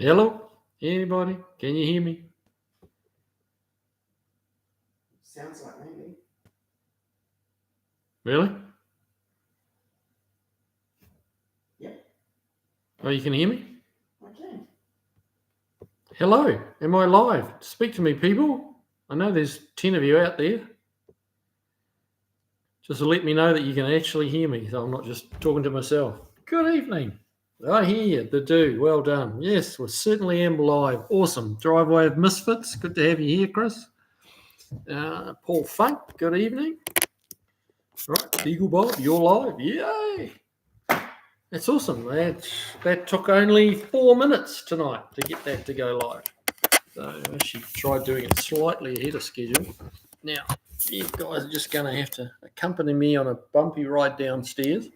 Hello, anybody? Can you hear me? Sounds like me. Really? Yep, Oh, you can hear me? I can. Hello, am I live? Speak to me, people. I know there's 10 of you out there. Just to let me know that you can actually hear me, so I'm not just talking to myself. Good evening. I hear you, the do. Well done. Yes, we certainly am live. Awesome. Driveway of Misfits. Good to have you here, Chris. Paul Funk, good evening. Right, Beagle Bob, you're live. Yay! That's awesome. That took only 4 minutes tonight to get that to go live. So I actually tried doing it slightly ahead of schedule. Now, you guys are just going to have to accompany me on a bumpy ride downstairs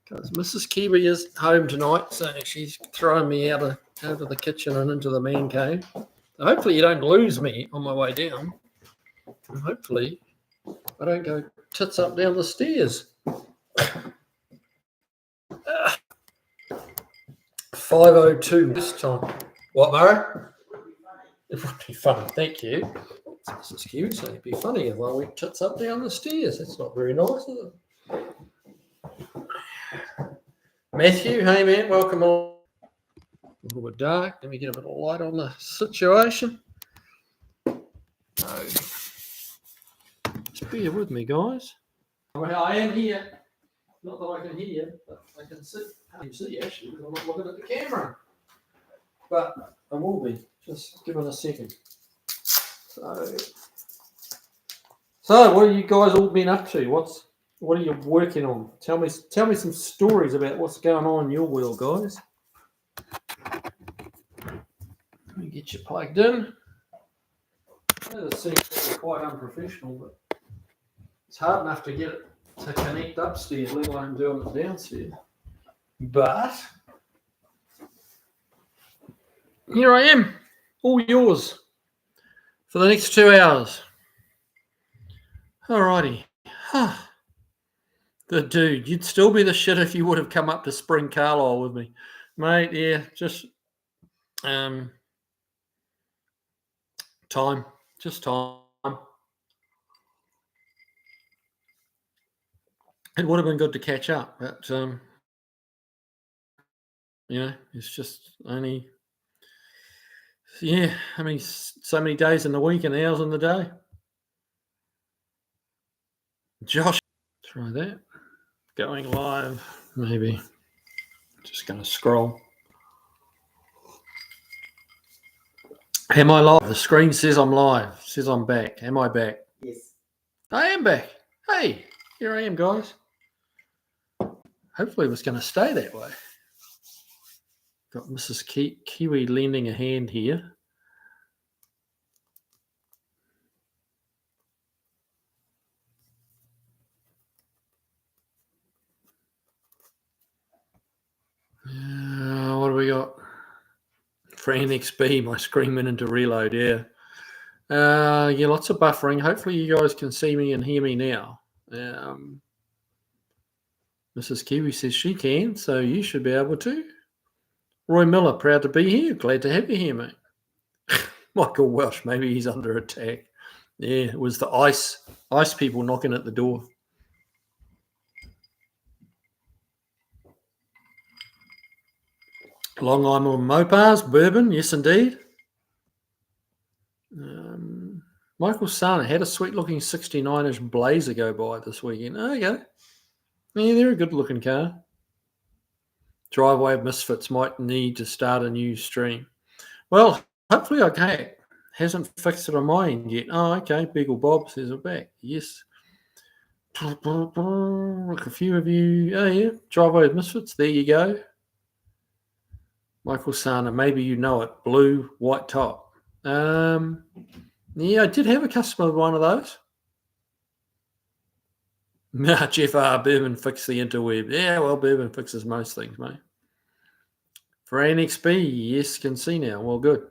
because Mrs. Kiwi is home tonight, so she's throwing me out of the kitchen and into the man cave. So hopefully you don't lose me on my way down. And hopefully I don't go tits up down the stairs. 5:02 this time. What, Murray? It would be funny, thank you. Mrs. Kiwi said it'd be funny if I went tits up down the stairs. That's not very nice, is it? Matthew, hey man, welcome on. A little bit dark. Let me get a bit of light on the situation. Just bear with me, guys. Well, I am here. Not that I can hear you, but I can see. I can see actually because I'm not looking at the camera. But I will be. Just give it a second. So what have you guys all been up to? What are you working on? Tell me some stories about what's going on in your world, guys. Let me get you plugged in. I know this seems quite unprofessional, but it's hard enough to get it to connect upstairs, let alone doing it downstairs. But here I am, all yours for the next 2 hours. Alrighty. The dude, you'd still be the shit if you would have come up to Spring Carlisle with me. Mate, yeah, just time. Just time. It would have been good to catch up, but it's just only so many days in the week and hours in the day. Josh, try that. Going live, maybe. Just going to scroll. Am I live? The screen says I'm live. It says I'm back. Am I back? Yes. I am back. Hey, here I am, guys. Hopefully it was going to stay that way. Got Mrs. Kiwi lending a hand here. What do we got? Fran XB, my screen went into reload, yeah. Lots of buffering. Hopefully you guys can see me and hear me now. Mrs. Kiwi says she can, so you should be able to. Roy Miller, proud to be here. Glad to have you here, mate. Michael Welsh, maybe he's under attack. Yeah, it was the ice people knocking at the door. Long Island Mopars, bourbon, yes indeed. Michael Sana had a sweet-looking 69-inch Blazer go by this weekend. Okay. Yeah, they're a good-looking car. Driveway of Misfits might need to start a new stream. Well, hopefully I can. Hasn't fixed it on my end yet. Oh, okay. Beagle Bob says we're back. Yes. Look, a few of you. Oh, yeah. Driveway of Misfits. There you go. Michael Sana. Maybe you know it. Blue, white top. Yeah, I did have a customer with one of those. Jeff R. Bourbon fixed the interweb. Yeah, well, Bourbon fixes most things, mate. For NXB, yes, can see now. Well, good.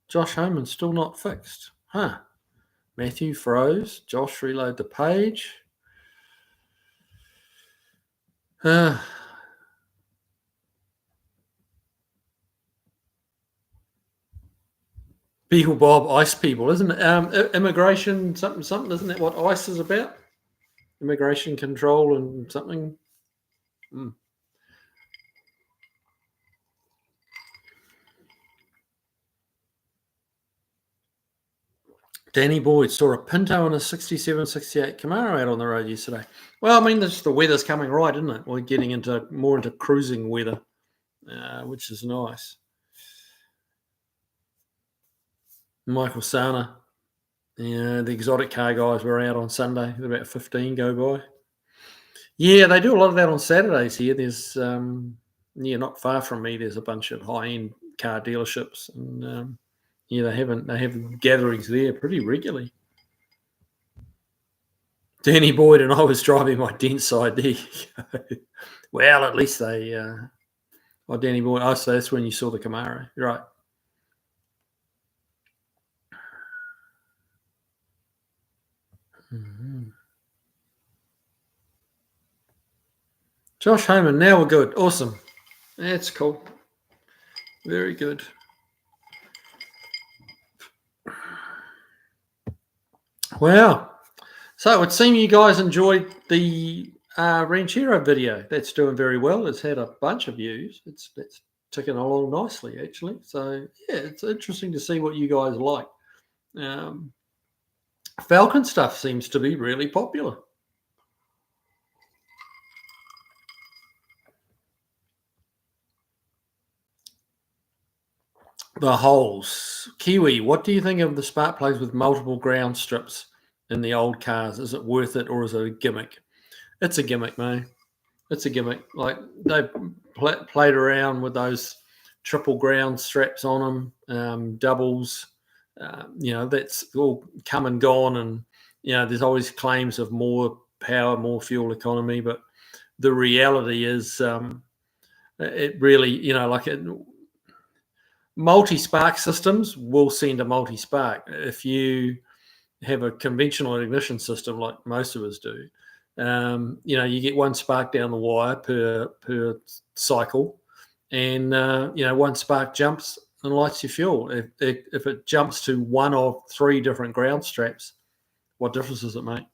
Josh Homan still not fixed. Huh. Matthew froze. Josh reload the page. Beagle Bob, ICE people, isn't it? Immigration, something. Isn't that what ICE is about? Immigration control and something. Mm. Danny Boyd saw a Pinto and a 67, 68 Camaro out on the road yesterday. Well, I mean, the weather's coming right, isn't it? We're getting more into cruising weather, which is nice. Michael Sana, the exotic car guys were out on Sunday. About 15 go by. Yeah, they do a lot of that on Saturdays here. There's, not far from me, there's a bunch of high-end car dealerships, and they have gatherings there pretty regularly. Danny Boyd and I was driving my dent side there. Well, at least they. Danny Boyd. Oh, so that's when you saw the Camaro, right? Mm-hmm. Josh Homan. Now we're good. Awesome. That's cool. Very good. Wow. So it would seem you guys enjoyed the Ranchero video. That's doing very well. It's had a bunch of views. It's ticking along nicely, actually. So, yeah, it's interesting to see what you guys like. Falcon stuff seems to be really popular. The holes. Kiwi, what do you think of the spark plugs with multiple ground strips in the old cars? Is it worth it or is it a gimmick? It's a gimmick, mate. It's a gimmick. Like, they played around with those triple ground straps on them, doubles. That's all come and gone. And, there's always claims of more power, more fuel economy. But the reality is it really, multi-spark systems will send a multi-spark. If you have a conventional ignition system like most of us do, you get one spark down the wire per cycle, and one spark jumps and lights your fuel. If it jumps to one of three different ground straps, what difference does it make?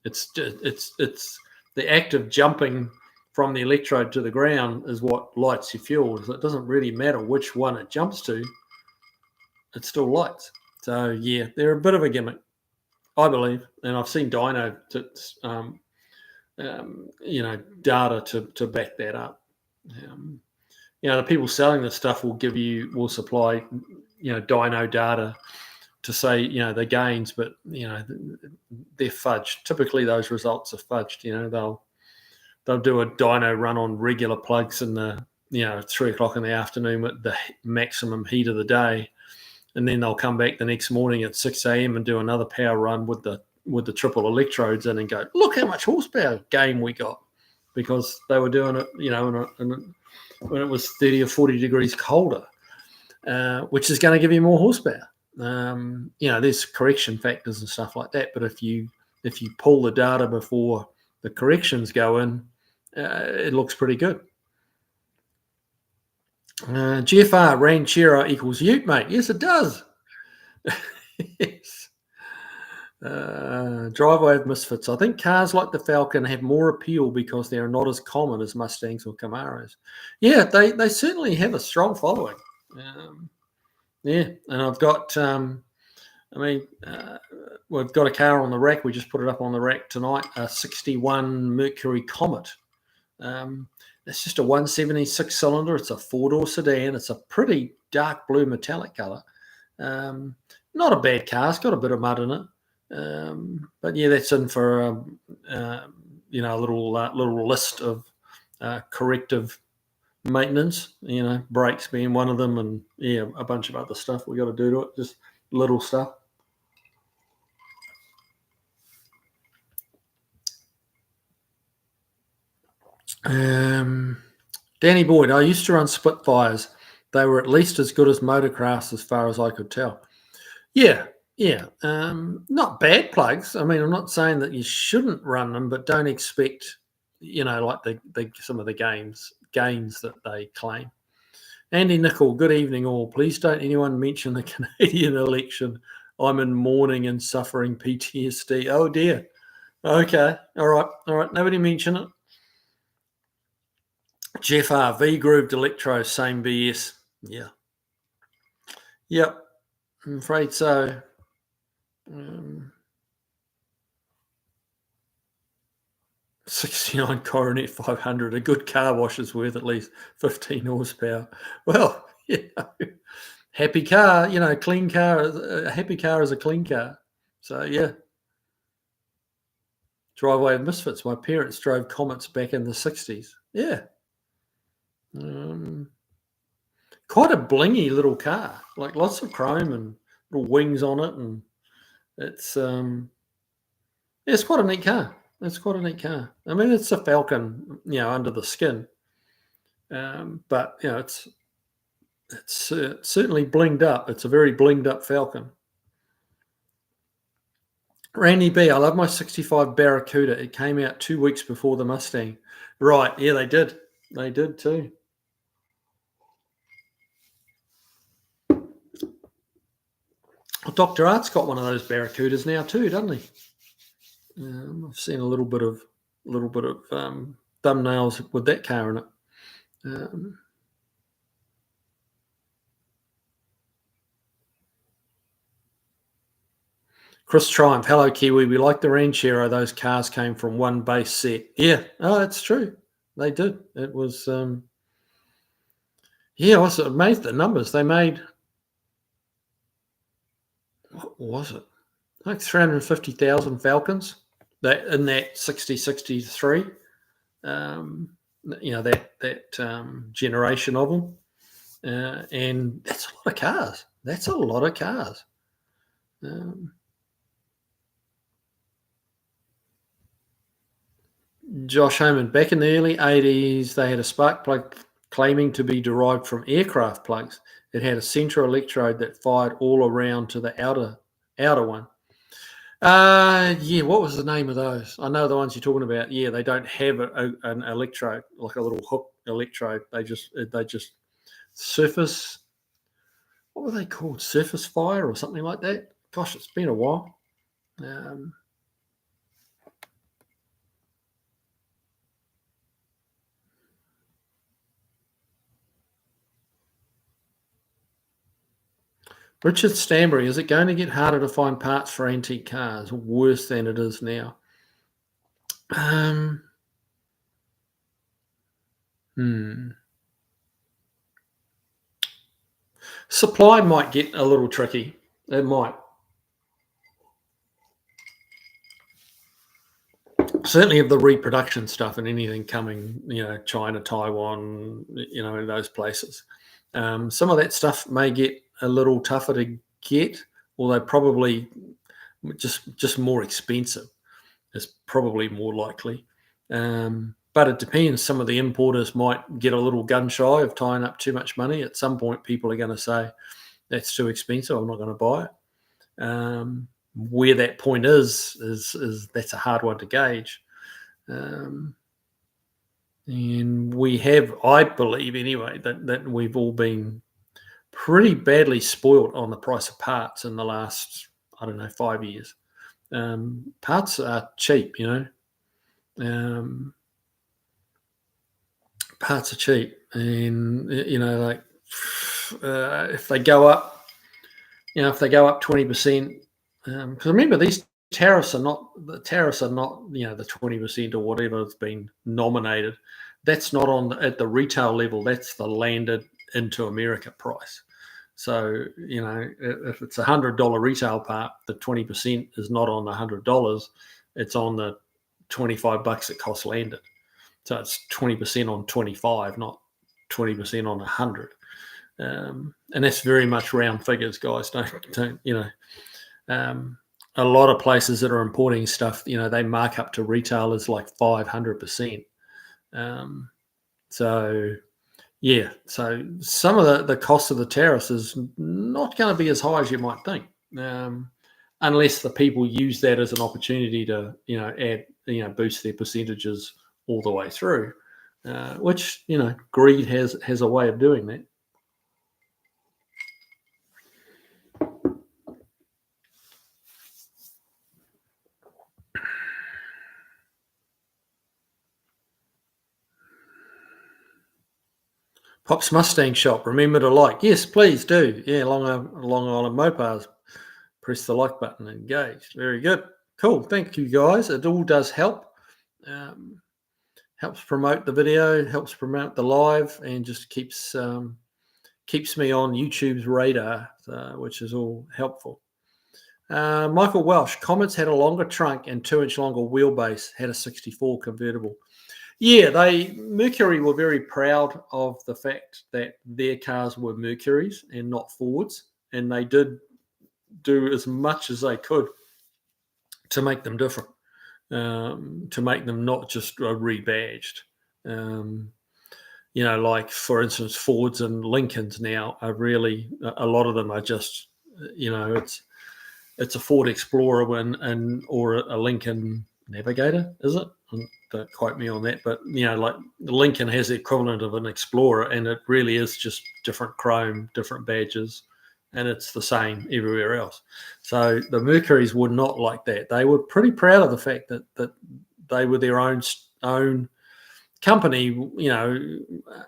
It's the act of jumping from the electrode to the ground is what lights your fuel. So it doesn't really matter which one it jumps to; it still lights. So yeah, they're a bit of a gimmick, I believe, and I've seen dyno data to back that up. The people selling this stuff will supply, dyno data to say, the gains, but they're fudged. Typically, those results are fudged. They'll do a dyno run on regular plugs in the 3 o'clock in the afternoon at the maximum heat of the day, and then they'll come back the next morning at 6 a.m. and do another power run with the triple electrodes in and go, look how much horsepower gain we got, because they were doing it, when it was 30 or 40 degrees colder, which is going to give you more horsepower. There's correction factors and stuff like that, but if you pull the data before the corrections go in, it looks pretty good. GFR Ranchero equals Ute, mate. Yes, it does. Yes. Driveway of misfits. I think cars like the Falcon have more appeal because they are not as common as Mustangs or Camaros. Yeah, they certainly have a strong following. And I've got, we've got a car on the rack. We just put it up on the rack tonight, a 61 Mercury Comet. It's just a 176 cylinder. It's a 4-door sedan. It's a pretty dark blue metallic color. Not a bad car. It's got a bit of mud in it. But yeah, that's in for a little list of corrective maintenance. Brakes being one of them, and a bunch of other stuff we got to do to it. Just little stuff. Danny Boyd, I used to run Spitfires. They were at least as good as Motorcrafts as far as I could tell. Yeah. Not bad plugs. I mean, I'm not saying that you shouldn't run them, but don't expect, like some of the gains that they claim. Andy Nicol, good evening all. Please don't anyone mention the Canadian election. I'm in mourning and suffering PTSD. Oh dear. Okay. All right. Nobody mention it. Jeff R. V-grooved electro, same BS. Yeah. Yep. I'm afraid so. 69 Coronet 500. A good car wash is worth at least 15 horsepower. Well, happy car, clean car. A happy car is a clean car. So, yeah. Driveway of Misfits. My parents drove Comets back in the 60s. Yeah. Quite a blingy little car. Like lots of chrome and little wings on it. And it's quite a neat car. It's quite a neat car. I mean, it's a Falcon, under the skin. But, it's certainly blinged up. It's a very blinged up Falcon. Randy B, I love my 65 Barracuda. It came out 2 weeks before the Mustang. Right. Yeah, they did. They did too. Well, Dr. Art's got one of those Barracudas now too, doesn't he? I've seen a little bit of thumbnails with that car in it. Chris Triumph, hello Kiwi. We like the Ranchero. Those cars came from one base set. Yeah, that's true. They did. It was, I was amazed at the numbers. They made, what was it? Like 350,000 Falcons in that 63. That generation of them. And that's a lot of cars. That's a lot of cars. Josh Homan, back in the early 80s, they had a spark plug claiming to be derived from aircraft plugs. It had a central electrode that fired all around to the outer one. What was the name of those? I know the ones you're talking about. Yeah, they don't have an electrode, like a little hook electrode. They just surface. What were they called? Surface fire or something like that? Gosh, it's been a while. Richard Stanbury, is it going to get harder to find parts for antique cars? Worse than it is now? Supply might get a little tricky. It might. Certainly of the reproduction stuff and anything coming, China, Taiwan, in those places. Some of that stuff may get a little tougher to get, although probably just more expensive is probably more likely. But it depends. Some of the importers might get a little gun shy of tying up too much money. At some point, people are going to say, that's too expensive, I'm not going to buy it. Where that point is that's a hard one to gauge. And we have, I believe anyway, that we've all been pretty badly spoilt on the price of parts in the last, 5 years. Parts are cheap, parts are cheap. And, if they go up, 20%, because remember, these tariffs are not the 20% or whatever has been nominated. That's not at the retail level. That's the landed into America price. So, if it's $100 retail part, the 20% is not on the $100. It's on the $25 it costs landed. So it's 20% on 25, not 20% on 100. And that's very much round figures, guys. Don't a lot of places that are importing stuff, they mark up to retailers like 500%. So some of the cost of the tariffs is not going to be as high as you might think, unless the people use that as an opportunity to, add, boost their percentages all the way through, which, greed has a way of doing that. Pop's Mustang Shop. Remember to like. Yes, please do. Yeah, Long Island Mopars. Press the like button. Engaged. Very good. Cool. Thank you, guys. It all does help. Helps promote the video, helps promote the live, and just keeps me on YouTube's radar, which is all helpful. Michael Welsh, Comets had a longer trunk and 2-inch longer wheelbase, had a 64 convertible. Yeah, Mercury were very proud of the fact that their cars were Mercuries and not Fords, and they did do as much as they could to make them different, to make them not just rebadged. Like, for instance, Fords and Lincolns now are really, a lot of them are just, it's a Ford Explorer or a Lincoln Navigator, is it? Don't quote me on that, but like Lincoln has the equivalent of an Explorer, and it really is just different chrome, different badges, and it's the same everywhere else. So the Mercurys were not like that. They were pretty proud of the fact that they were their own company,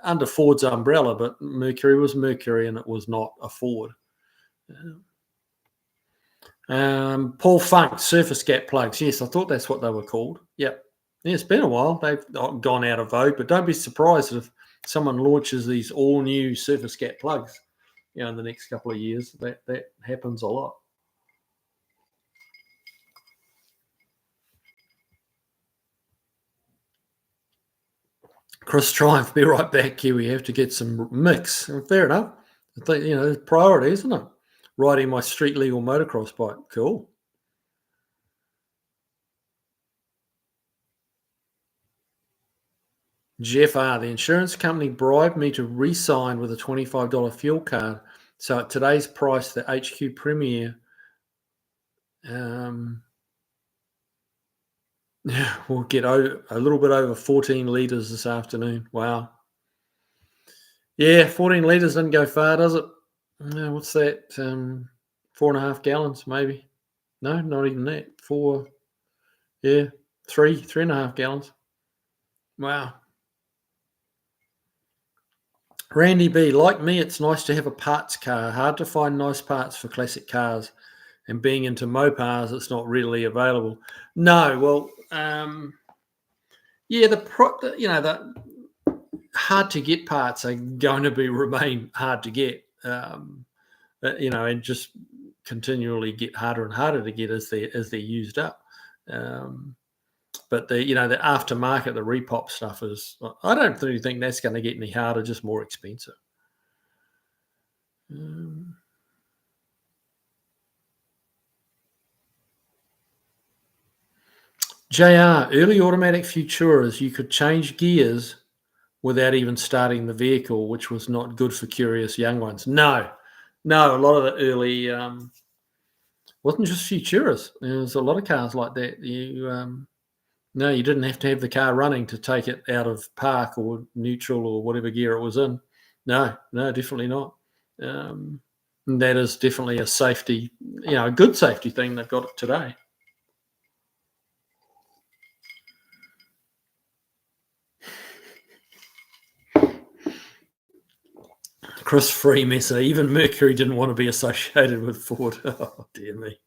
under Ford's umbrella, but Mercury was Mercury, and it was not a Ford. Paul Funk, surface gap plugs. Yes, I thought that's what they were called. Yep. Yeah, it's been a while. They've gone out of vogue, but don't be surprised if someone launches these all new surface gap plugs, in the next couple of years. That happens a lot. Chris Triumph, be right back, Kiwi. Have to get some mix. Fair enough. I think, priority, isn't it? Riding my street legal motocross bike. Cool. Jeff R. The insurance company bribed me to re-sign with a $25 fuel card. So at today's price, the HQ Premier we'll get a little bit over 14 litres this afternoon. Wow. Yeah, 14 litres doesn't go far, does it? What's that? 4.5 gallons, maybe. No, not even that. 3.5 gallons. Wow. Randy B, like me, it's nice to have a parts car. Hard to find nice parts for classic cars. And being into Mopars, it's not readily available. No, well, the hard to get parts are going to remain hard to get, and just continually get harder and harder to get as they're used up. But the aftermarket, the repop stuff is, I don't really think that's going to get any harder, just more expensive. JR, early automatic Futuras, you could change gears without even starting the vehicle, which was not good for curious young ones. No, a lot of the early wasn't just Futuras. There was a lot of cars like that. You didn't have to have the car running to take it out of park or neutral or whatever gear it was in. No, definitely not. That is definitely a safety, a good safety thing they've got today. Chris Freemesser, even Mercury didn't want to be associated with Ford. Oh, dear me.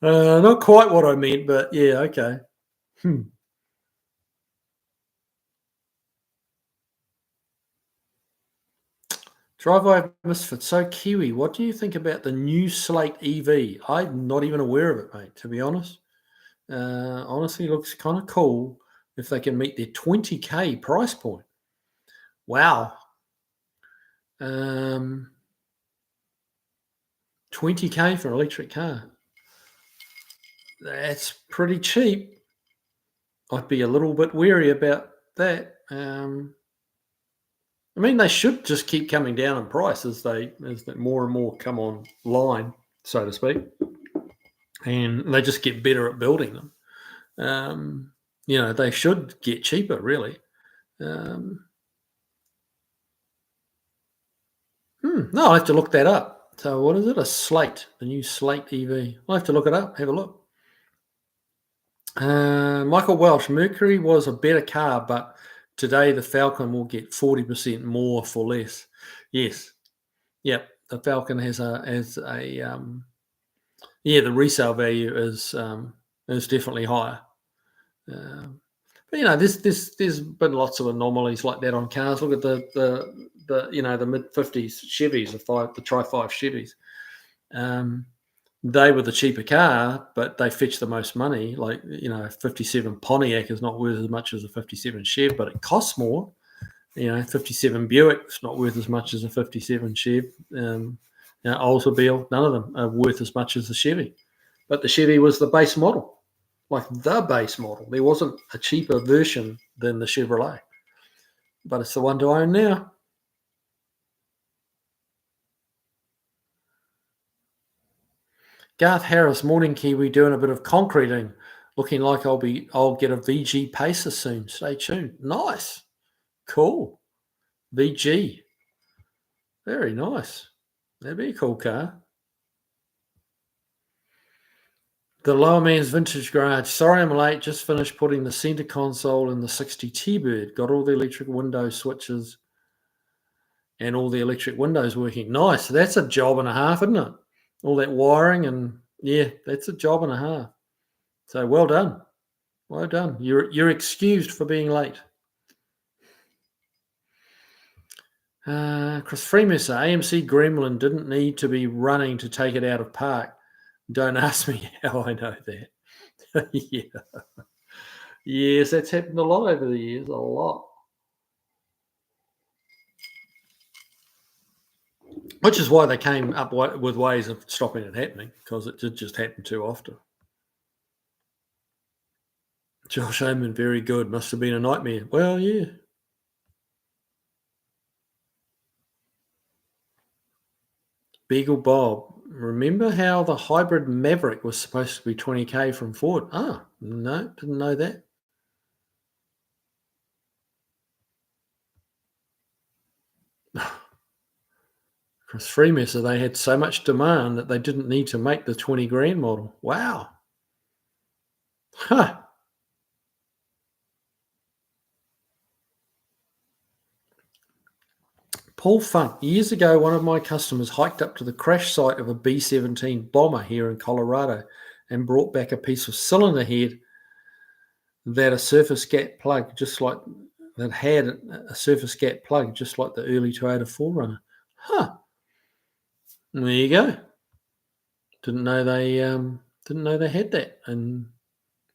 Not quite what I meant, but yeah, okay. Driveway Misfit. So, Kiwi, what do you think about the new Slate EV? I'm not even aware of it, mate, to be honest. Honestly, looks kind of cool if they can meet their 20K price point. Wow. 20K for an electric car. That's pretty cheap. I'd be a little bit wary about that. They should just keep coming down in price as more and more come online, so to speak, and they just get better at building them. They should get cheaper, really. No, I'll have to look that up. So what is it? A Slate, the new Slate EV. I'll have to look it up, have a look. Michael Welsh, Mercury was a better car, but today the Falcon will get 40% more for less. Yes, yep. The Falcon has the resale value is definitely higher. But there's been lots of anomalies like that on cars. Look at the mid-50s Chevys, the Tri-5 Chevys. They were the cheaper car, but they fetch the most money. Like, 57 Pontiac is not worth as much as a 57 Chev, but it costs more. 57 Buick's not worth as much as a 57 Chev. Oldsmobile, none of them are worth as much as the Chevy. But the Chevy was the base model, like the base model. There wasn't a cheaper version than the Chevrolet, but it's the one to own now. Garth Harris, morning Kiwi, doing a bit of concreting. Looking like I'll get a VG Pacer soon. Stay tuned. Nice. Cool. VG. Very nice. That'd be a cool car. The Lower Man's Vintage Garage. Sorry I'm late. Just finished putting the center console in the 60 T-Bird. Got all the electric window switches and all the electric windows working. Nice. That's a job and a half, isn't it? All that wiring and that's a job and a half. So well done. Well done. You're excused for being late. Chris Freemasser, AMC Gremlin didn't need to be running to take it out of park. Don't ask me how I know that. Yeah. Yes, that's happened a lot over the years. A lot. Which is why they came up with ways of stopping it happening, because it did just happen too often. Josh Oman, very good. Must have been a nightmare. Well, yeah. Beagle Bob, remember how the hybrid Maverick was supposed to be 20k from Ford? Ah, no, didn't know that. Chris Freemasser, they had so much demand that they didn't need to make the 20 grand model. Wow. Huh. Paul Funk, years ago, one of my customers hiked up to the crash site of a B-17 bomber here in Colorado and brought back a piece of cylinder head that had a surface gap plug, just like the early Toyota 4Runner. Huh. There you go. Didn't know they had that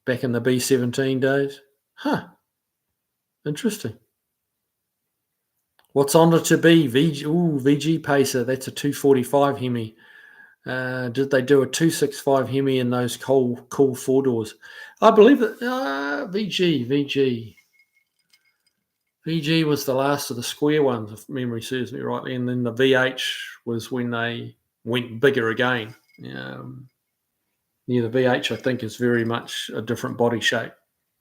back in the B-17 days. Huh. Interesting. What's on it to be? VG Pacer. That's a 245 Hemi. Did they do a 265 Hemi in those cool 4-doors? I believe that VG was the last of the square ones, if memory serves me rightly, and then the VH was when they went bigger again. The VH, I think, is very much a different body shape,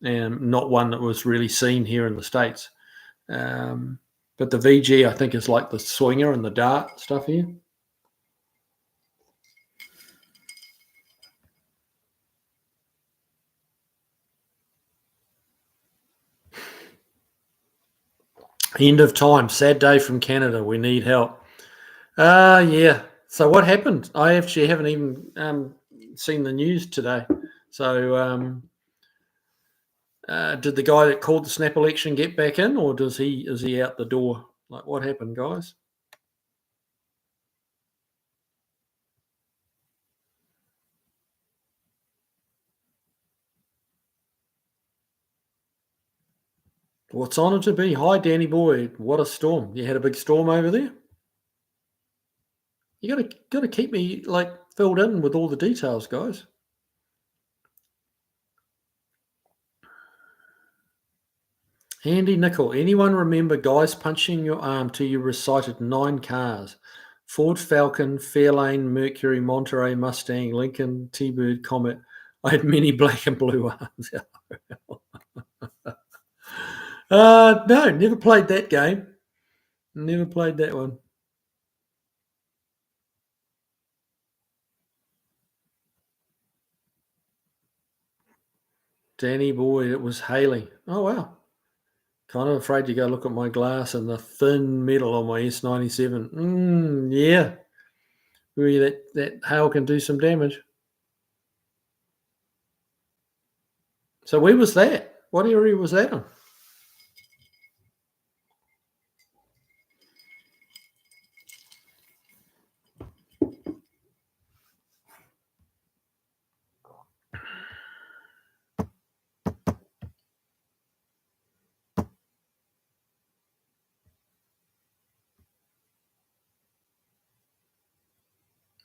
and not one that was really seen here in the States. But the VG, I think, is like the Swinger and the Dart stuff here. End of time. Sad day from Canada. We need help. Yeah. So what happened? I actually haven't even seen the news today. So did the guy that called the snap election get back in, or is he out the door? Like, what happened, guys? What's on it to be? Hi, Danny boy. What a storm! You had a big storm over there. You gotta keep me filled in with all the details, guys. Andy Nickel, anyone remember guys punching your arm till you recited 9 cars? Ford Falcon, Fairlane, Mercury, Monterey, Mustang, Lincoln, T-Bird, Comet. I had many black and blue arms. No, never played that game. Never played that one. Danny boy, it was Haley. Oh, wow. Kind of afraid to go look at my glass and the thin metal on my S97. Yeah. Really, that hail can do some damage. So where was that? What area was that on?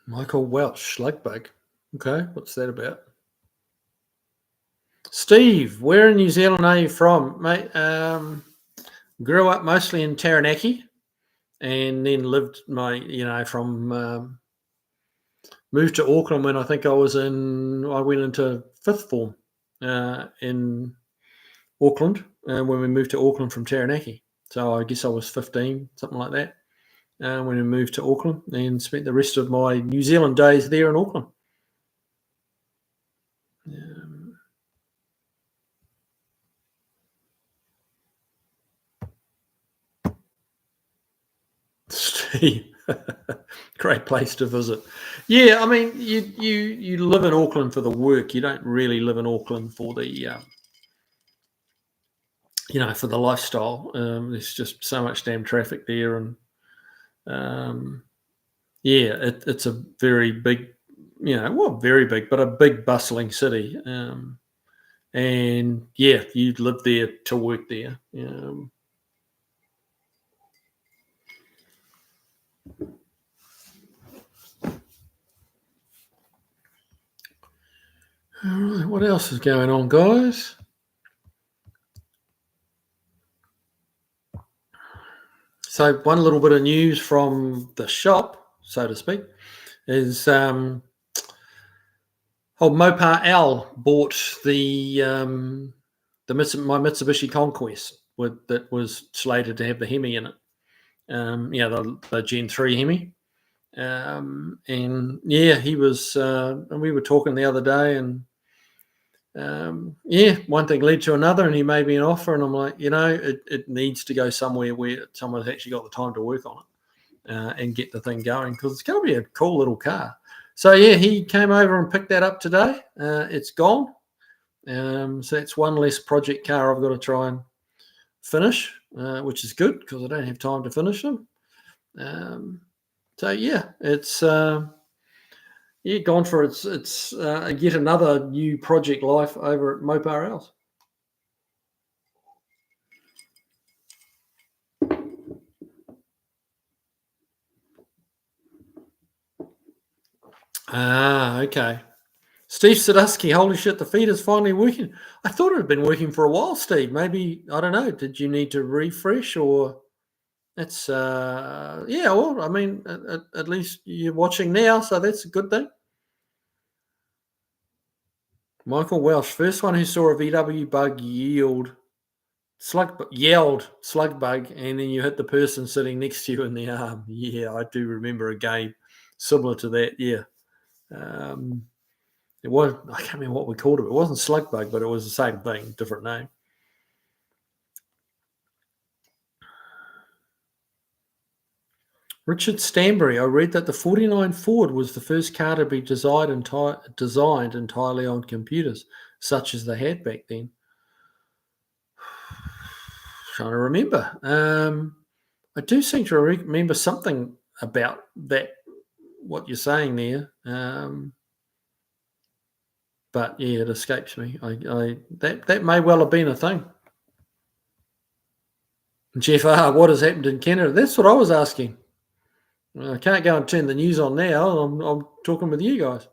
Michael Welch, Slugbug. Okay, what's that about? Steve, where in New Zealand are you from, mate? Grew up mostly in Taranaki, and then lived from moved to Auckland when I think I went into fifth form in Auckland when we moved to Auckland from Taranaki. So I guess I was 15, something like that, when we moved to Auckland, and spent the rest of my New Zealand days there in Auckland. Steve, great place to visit. Yeah, I mean, you live in Auckland for the work. You don't really live in Auckland for the for the lifestyle. There's just so much damn traffic there, and it's a very big, very big, but a big bustling city. And yeah, you live there to work there. All right, what else is going on, guys? So one little bit of news from the shop, so to speak, is old Mopar L bought my Mitsubishi Conquest that was slated to have the Hemi in it. The Gen 3 Hemi. And yeah, he was, and we were talking the other day, and one thing led to another, and he made me an offer, and I'm like, it needs to go somewhere where someone's actually got the time to work on it and get the thing going, because it's going to be a cool little car. So yeah, he came over and picked that up today. It's gone. So that's one less project car I've got to try and finish, which is good because I don't have time to finish them. So yeah, it's gone for it's yet another new project life over at Mopar Ls. Ah, okay. Steve Sadusky, holy shit, the feed is finally working. I thought it had been working for a while, Steve. Maybe, I don't know, did you need to refresh, or it's, well, I mean, at least you're watching now, so that's a good thing. Michael Welsh, first one who saw a VW bug yelled slug bug, and then you hit the person sitting next to you in the arm. Yeah, I do remember a game similar to that. Yeah. It was, I can't remember what we called it. It wasn't slug bug, but it was the same thing, different name. Richard Stanbury, I read that the 49 Ford was the first car to be designed entirely on computers, such as they had back then. Trying to remember. I do seem to remember something about that, what you're saying there. But yeah, it escapes me. That may well have been a thing. Jeff R, what has happened in Canada? That's what I was asking. I can't go and turn the news on now. I'm talking with you guys.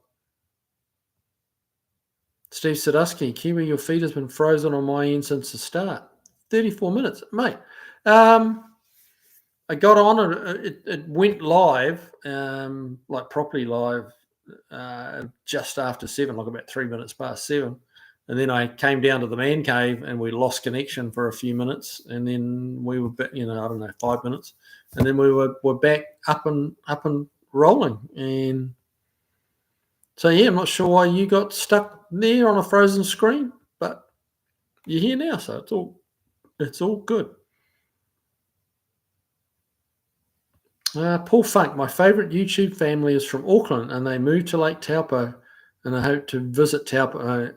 Steve Sadusky, Kiwi, your feed has been frozen on my end since the start. 34 minutes, mate. I got on it went live, like properly live, just after 7, like about 3 minutes past 7. And then I came down to the man cave and we lost connection for a few minutes. And then we were, I don't know, 5 minutes. And then we were back up and rolling. And so, yeah, I'm not sure why you got stuck there on a frozen screen, but you're here now. So it's all It's all good. Paul Funk, my favourite YouTube family is from Auckland, and they moved to Lake Taupo, and I hope to visit Taupo.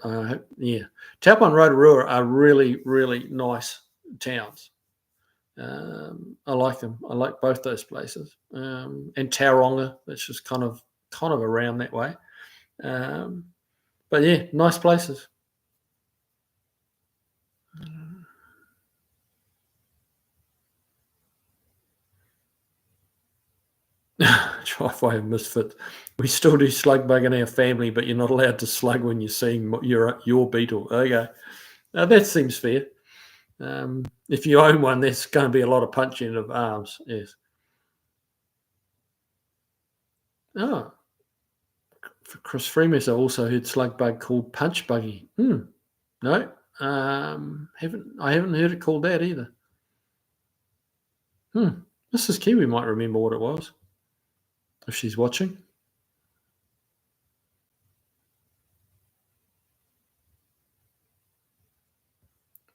Taupo and Rotorua are really, really nice towns. I like them. I like both those places, and Tauranga, which is kind of around that way. But yeah, nice places. Driveway of misfits. We still do slug bug in our family, but you're not allowed to slug when you're seeing your beetle. Okay, now that seems fair. If you own one, there's going to be a lot of punching of arms. Yes. Oh, Chris Freeman also heard slug bug called punch buggy. No, I haven't heard it called that either. Mrs. Kiwi might remember what it was if she's watching.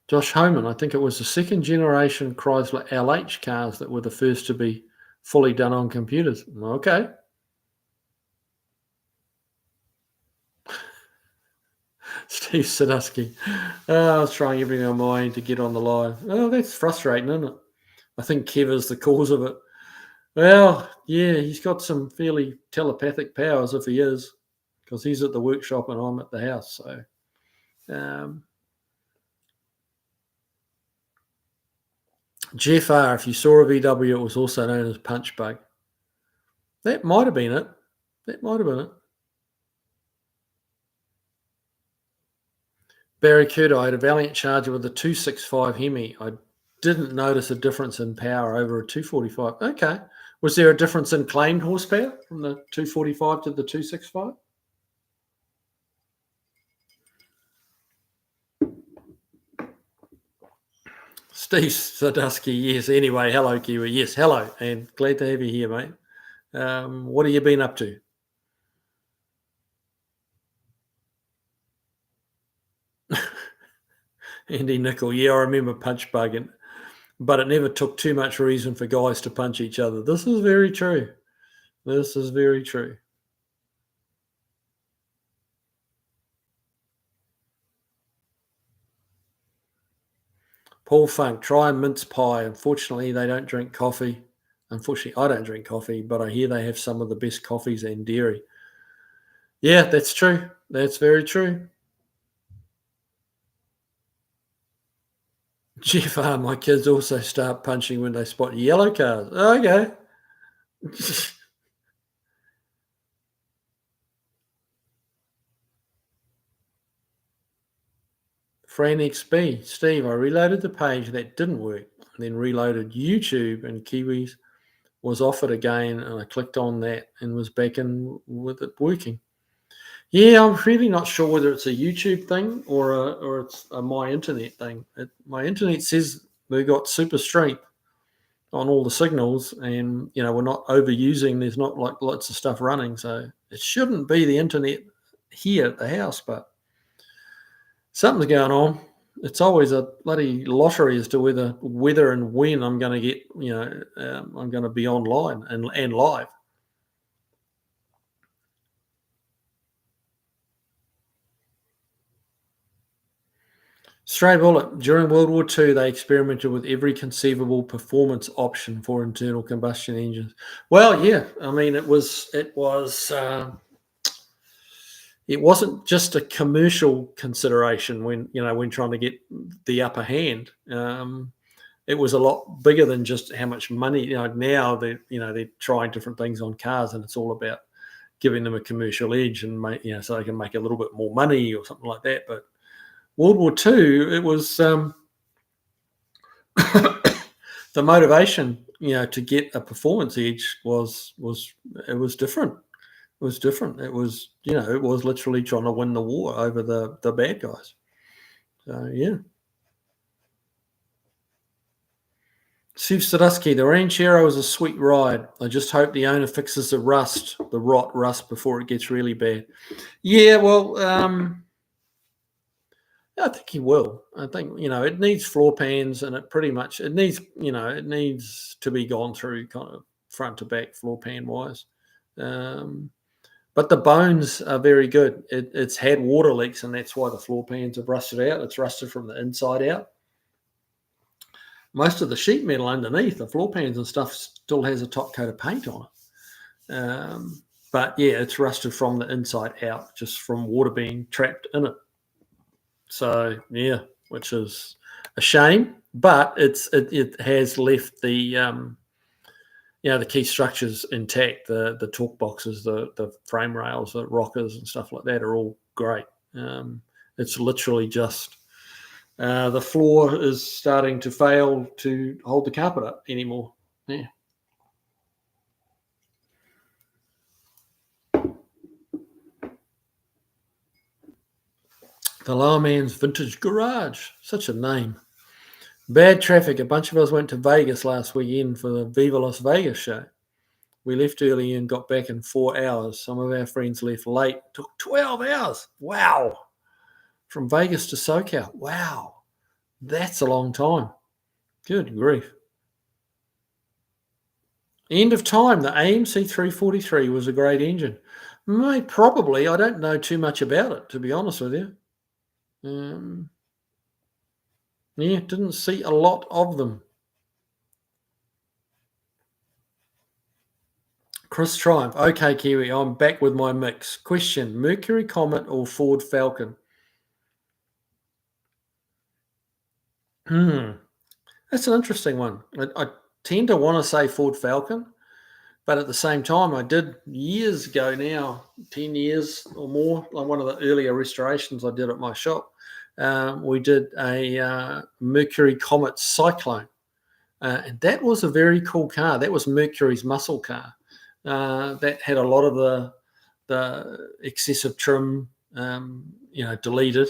Josh Homan, I think it was the second generation Chrysler LH cars that were the first to be fully done on computers. Okay. Steve Sadusky. I was trying everything on my end to get on the line. Oh, that's frustrating, isn't it? I think Kev is the cause of it. Well, yeah, he's got some fairly telepathic powers if he is, because he's at the workshop and I'm at the house. So, Jeff R., if you saw a VW, it was also known as Punch Bug. That might have been it. Barracuda, I had a Valiant Charger with a 265 Hemi. I didn't notice a difference in power over a 245. Okay. Was there a difference in claimed horsepower from the 245 to the 265? Steve Sadusky, yes. Anyway, hello, Kiwi. Yes, hello, and glad to have you here, mate. What have you been up to? Andy Nickel, yeah, I remember punch bugging, but it never took too much reason for guys to punch each other. This is very true. This is very true. Paul Funk, try a mince pie. Unfortunately, they don't drink coffee. Unfortunately, I don't drink coffee, but I hear they have some of the best coffees and dairy. Yeah, that's true. That's very true. Jeff R., my kids also start punching when they spot yellow cars. Okay. Fran XB, Steve, I reloaded the page that didn't work, then reloaded YouTube, and Kiwis was offered again, and I clicked on that and was back in with it working. Yeah, I'm really not sure whether it's a YouTube thing or it's a my internet thing. My internet says we got super strength on all the signals, and we're not overusing. There's not like lots of stuff running, so it shouldn't be the internet here at the house, but something's going on. It's always a bloody lottery as to whether and when I'm going to get, I'm going to be online and live. Stray Bullet, during World War II, they experimented with every conceivable performance option for internal combustion engines. Well, yeah, I mean, it wasn't just a commercial consideration when trying to get the upper hand. It was a lot bigger than just how much money. Now they're trying different things on cars, and it's all about giving them a commercial edge and so they can make a little bit more money or something like that. But World War II, it was the motivation, to get a performance edge was different. It was different. It was, it was literally trying to win the war over the bad guys. So, yeah. Steve Sadusky, the Ranchero is a sweet ride. I just hope the owner fixes the rot before it gets really bad. Yeah, well, I think he will. I think, it needs floor pans, and it needs to be gone through kind of front to back floor pan wise. But the bones are very good. It's had water leaks, and that's why the floor pans have rusted out. It's rusted from the inside out. Most of the sheet metal underneath, the floor pans and stuff, still has a top coat of paint on it. But yeah, it's rusted from the inside out, just from water being trapped in it. So yeah, which is a shame, but it has left the the key structures intact. The torque boxes, the frame rails, the rockers, and stuff like that are all great. It's literally just the floor is starting to fail to hold the carpet up anymore. Yeah. The Lower Man's Vintage Garage. Such a name. Bad traffic. A bunch of us went to Vegas last weekend for the Viva Las Vegas show. We left early and got back in 4 hours. Some of our friends left late. Took 12 hours. Wow. From Vegas to SoCal. Wow. That's a long time. Good grief. End of time. The AMC 343 was a great engine. Probably. I don't know too much about it, to be honest with you. Yeah, didn't see a lot of them. Chris Triumph. Okay, Kiwi, I'm back with my mix. Question, Mercury Comet or Ford Falcon? That's an interesting one. I tend to want to say Ford Falcon, but at the same time, I did years ago now, 10 years or more, like one of the earlier restorations I did at my shop, we did a Mercury Comet Cyclone. And that was a very cool car. That was Mercury's muscle car. That had a lot of the excessive trim, deleted,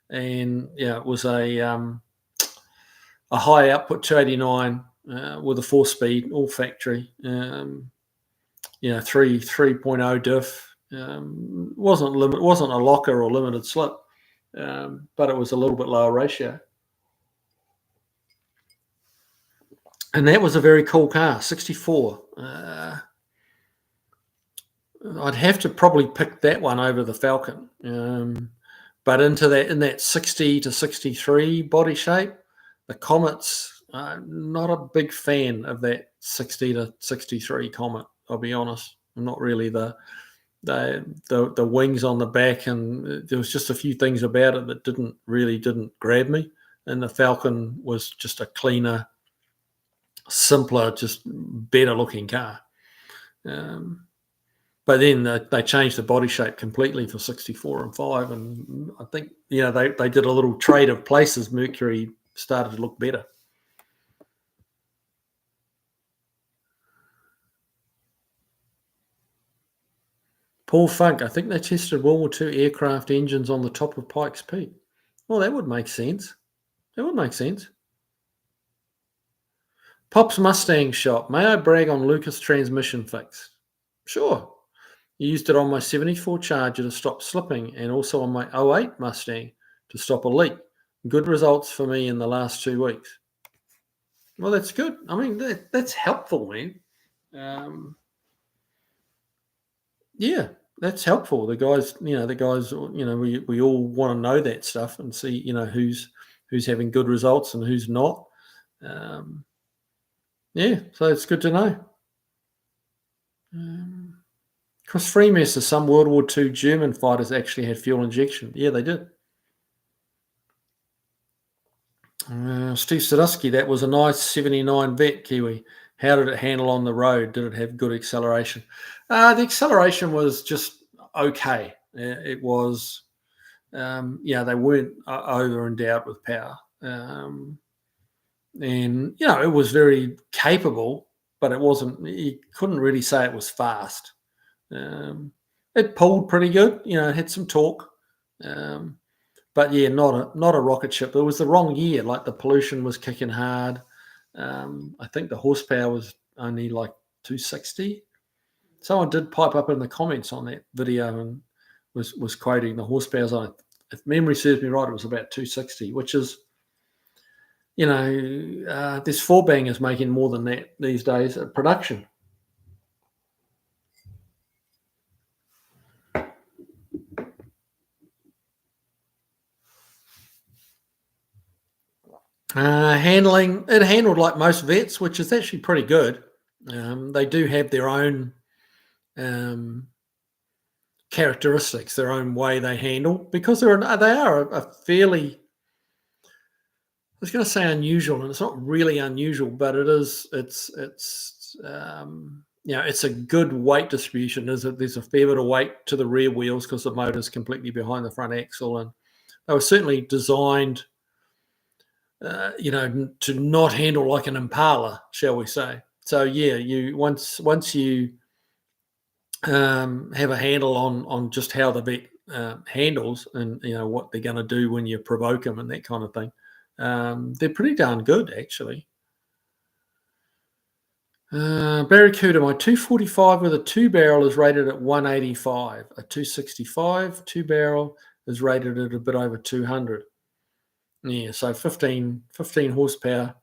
and it was a high output 289 with a 4-speed, all factory. 3.0 diff. Wasn't a locker or limited slip, but it was a little bit lower ratio. And that was a very cool car, 64. I'd have to probably pick that one over the Falcon. But in that 60 to 63 body shape, the Comet's not a big fan of that 60 to 63 Comet. I'll be honest. I'm not really the wings on the back, and there was just a few things about it that didn't grab me. And the Falcon was just a cleaner, simpler, just better looking car. But then they changed the body shape completely for 64 and 5, and I think they did a little trade of places. Mercury started to look better. Paul Funk, I think they tested World War II aircraft engines on the top of Pikes Peak. Well, that would make sense. Pop's Mustang shop. May I brag on Lucas transmission fix? Sure. Used it on my 74 Charger to stop slipping, and also on my 08 Mustang to stop a leak. Good results for me in the last 2 weeks. Well, that's good. I mean, that's helpful, man. Yeah, that's helpful. The guys, we all want to know that stuff and see, who's having good results and who's not. Yeah, so it's good to know. Chris Freemaster, some World War II German fighters actually had fuel injection. Yeah, they did. Steve Sadusky, that was a nice 79 Vet, Kiwi. How did it handle on the road? Did it have good acceleration? The acceleration was just okay. It was, they weren't over endowed with power. And, it was very capable, but it wasn't, you couldn't really say it was fast. It pulled pretty good, it had some torque. But yeah, not a rocket ship. It was the wrong year. Like the pollution was kicking hard. I think the horsepower was only like 260. Someone did pipe up in the comments on that video and was quoting the horsepower's on if memory serves me right, it was about 260, which is, there's 4 bangers making more than that these days at production. Handling, it handled like most vets, which is actually pretty good. They do have their own characteristics, their own way they handle, because they are a fairly, I was going to say unusual, and it's not really unusual, but it is. It's it's a good weight distribution. There's a fair bit of weight to the rear wheels because the motor's completely behind the front axle, and they were certainly designed, to not handle like an Impala, shall we say. So yeah, you once you have a handle on just how the vet handles, and what they're going to do when you provoke them and that kind of thing, they're pretty darn good actually. Barracuda, my 245 with a 2-barrel is rated at 185. A 265 2-barrel is rated at a bit over 200. Yeah, so 15 horsepower.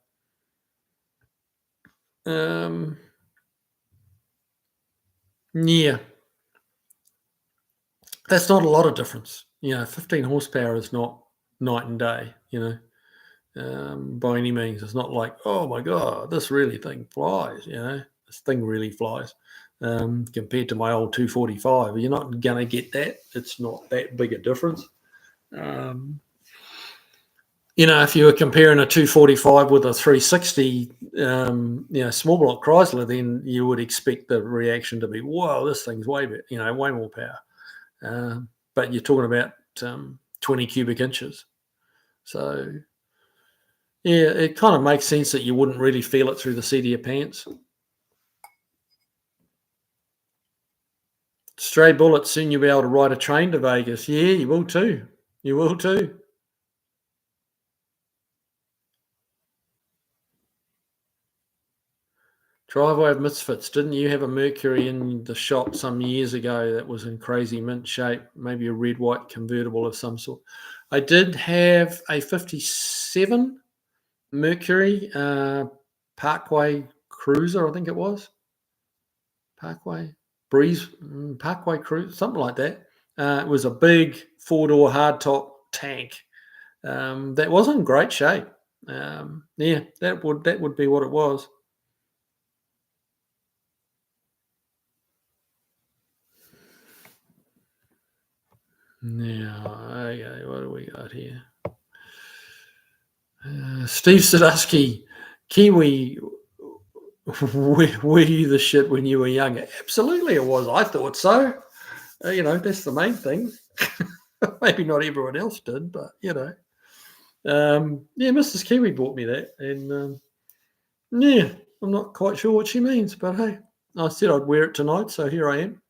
Yeah, that's not a lot of difference. 15 horsepower is not night and day, by any means. It's not like, oh my God, this really thing flies, this thing really flies. Compared to my old 245, you're not going to get that. It's not that big a difference. If you were comparing a 245 with a 360, small block Chrysler, then you would expect the reaction to be, whoa, this thing's way more power. But you're talking about 20 cubic inches. So, yeah, it kind of makes sense that you wouldn't really feel it through the seat of your pants. Stray Bullet, soon you'll be able to ride a train to Vegas. Yeah, you will too. You will too. Driveway of Misfits. Didn't you have a Mercury in the shop some years ago that was in crazy mint shape? Maybe a red-white convertible of some sort. I did have a 57 Mercury Parkway Cruiser, I think it was. Parkway Cruiser, something like that. It was a big 4-door hardtop tank that was in great shape. Yeah, that would be what it was. Now, okay, what do we got here? Steve Sadusky, Kiwi, were you the shit when you were younger? Absolutely it was. I thought so. That's the main thing. Maybe not everyone else did, but, Mrs. Kiwi bought me that. And, I'm not quite sure what she means, but hey, I said I'd wear it tonight, so here I am.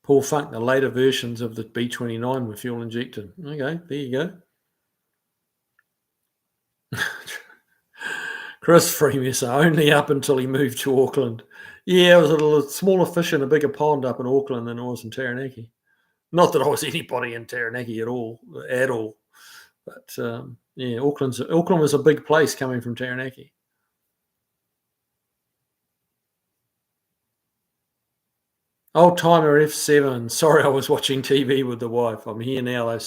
Paul Funk, the later versions of the B29 were fuel injected. Okay, there you go. Chris Freemasser, only up until he moved to Auckland. Yeah, it was a little smaller fish in a bigger pond up in Auckland than it was in Taranaki. Not that I was anybody in Taranaki at all. But Auckland was a big place coming from Taranaki. Old timer F7. Sorry, I was watching TV with the wife. I'm here now. Though,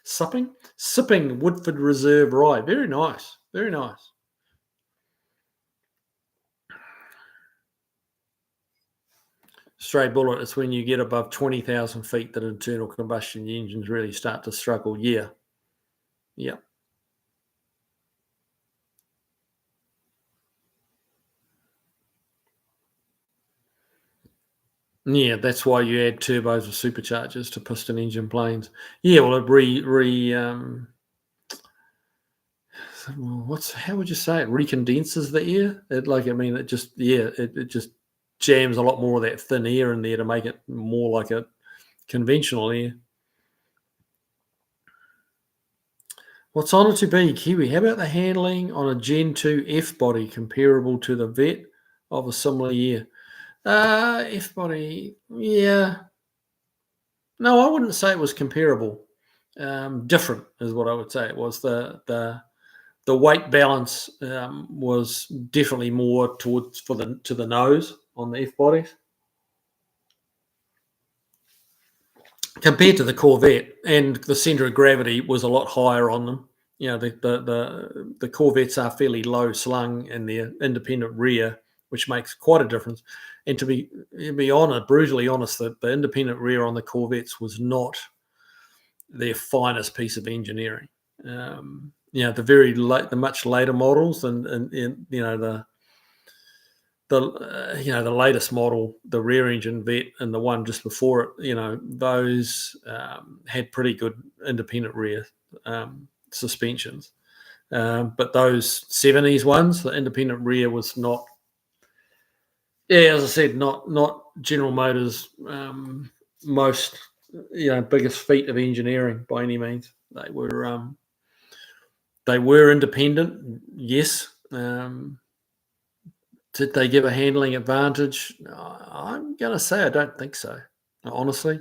sipping Woodford Reserve Rye. Very nice. Very nice. Stray Bullet. It's when you get above 20,000 feet that internal combustion engines really start to struggle. Yeah. Yep. Yeah, that's why you add turbos or superchargers to piston engine planes. Yeah, well, how would you say it? Recondenses the air. It just jams a lot more of that thin air in there to make it more like a conventional air. What's on it to be, Kiwi? How about the handling on a Gen 2 F body comparable to the vet of a similar year? F body, yeah. No, I wouldn't say it was comparable. Different is what I would say. It was the weight balance was definitely more towards to the nose on the F bodies compared to the Corvette, and the center of gravity was a lot higher on them. You know, the Corvettes are fairly low slung in their independent rear, which makes quite a difference. And to be honest, brutally honest, the independent rear on the Corvettes was not their finest piece of engineering. The much later models, and the latest model, the rear engine vet, and the one just before it, those had pretty good independent rear suspensions. But those 70s ones, the independent rear was not, as I said, not General Motors' most biggest feat of engineering by any means. They were independent, yes. Did they give a handling advantage? I'm going to say I don't think so, honestly.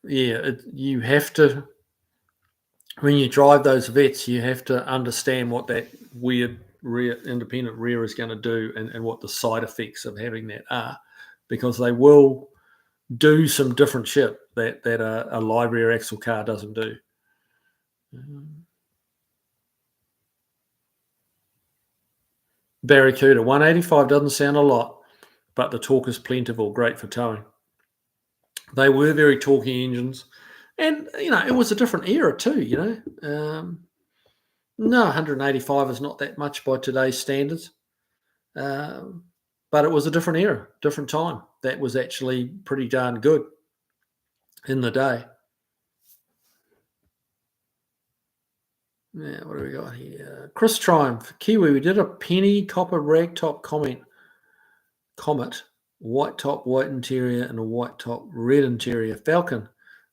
You have to, when you drive those vets, you have to understand what that weird independent rear is going to do, and what the side effects of having that are, because they will do some different shit that a live rear axle car doesn't do. Barracuda 185 doesn't sound a lot, but the torque is plentiful, great for towing. They were very torquey engines, and it was a different era too. No, 185 is not that much by today's standards, but it was a different era, different time. That was actually pretty darn good in the day. Yeah, what do we got here? Chris Triumph, Kiwi. We did a penny copper ragtop Comet, white top, white interior, and a white top, red interior. Falcon.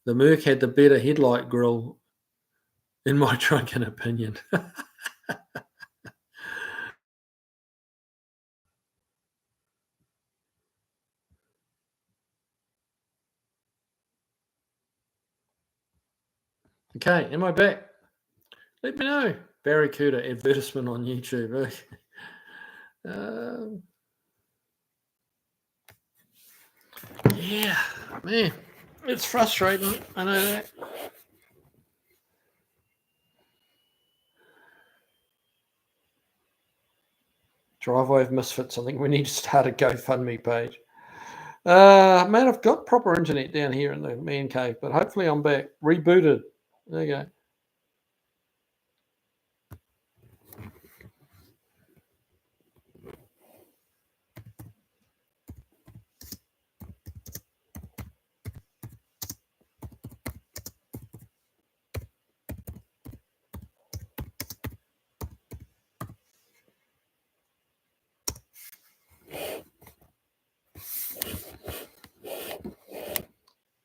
The Merc had the better headlight grille, in my drunken opinion. Okay, am I back? Let me know. Barracuda advertisement on YouTube. Yeah, man, it's frustrating. I know that. Driveway of Misfits. I think we need to start a GoFundMe page. Man, I've got proper internet down here in the man cave, but hopefully I'm back. Rebooted. There you go.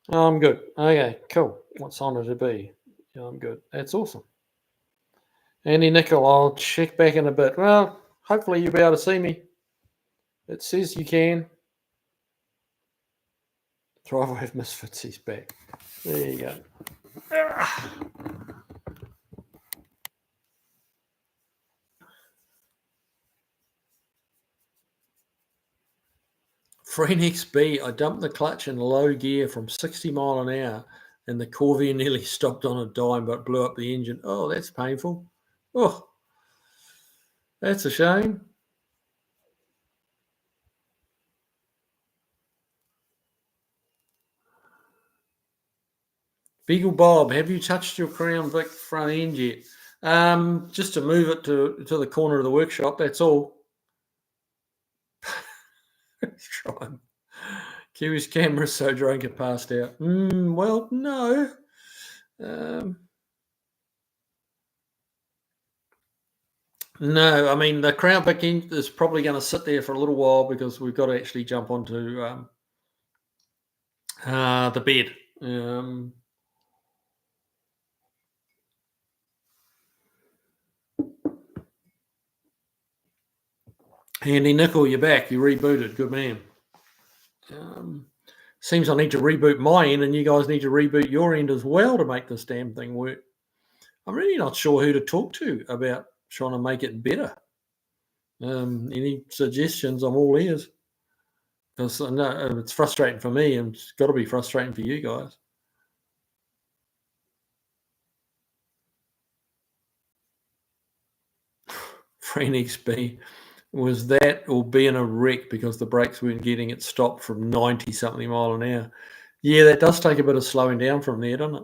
Oh, I'm good. Okay, cool. What's on it to be? Yeah, I'm good. That's awesome. Andy Nickel, I'll check back in a bit. Well, hopefully you'll be able to see me. It says you can. Driveway of Misfits, he's back. There you go. Phoenix B, I dumped the clutch in low gear from 60 mile an hour, and the Corvair nearly stopped on a dime but blew up the engine. Oh, that's painful. Oh, that's a shame. Beagle Bob, have you touched your Crown Vic front end yet? Just to move it to the corner of the workshop, that's all. Trying. Kiwi's camera's so drunk it passed out. Well, no. No, I mean, the Crown Vic is probably going to sit there for a little while, because we've got to actually jump onto The bed. Andy Nickel, you're back. You rebooted. Good man. Seems I need to reboot my end, and you guys need to reboot your end as well to make this damn thing work. I'm really not sure who to talk to about trying to make it better. Any suggestions? I'm all ears. Because I know it's frustrating for me, and it's got to be frustrating for you guys. Phoenix B, was that or being a wreck because the brakes weren't getting it stopped from 90 something mile an hour? Yeah, that does take a bit of slowing down from there, doesn't it?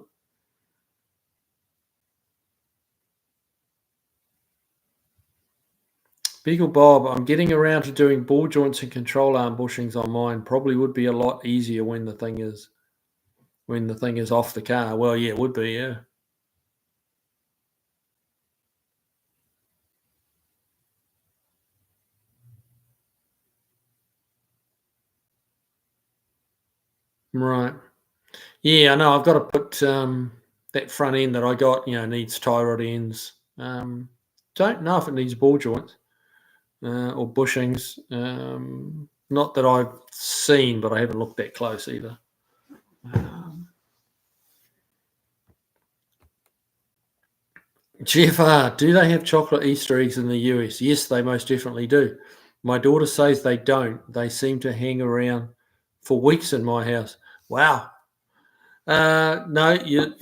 Beagle Bob, I'm getting around to doing ball joints and control arm bushings on mine. Probably would be a lot easier when the thing is off the car. Well, yeah, it would be, yeah. Right. Yeah, I know. I've got to put that front end that I got, needs tie rod ends. Don't know if it needs ball joints or bushings. Not that I've seen, but I haven't looked that close either. Jeff R, do they have chocolate Easter eggs in the US? Yes, they most definitely do. My daughter says they don't. They seem to hang around for weeks in my house. Wow. No, your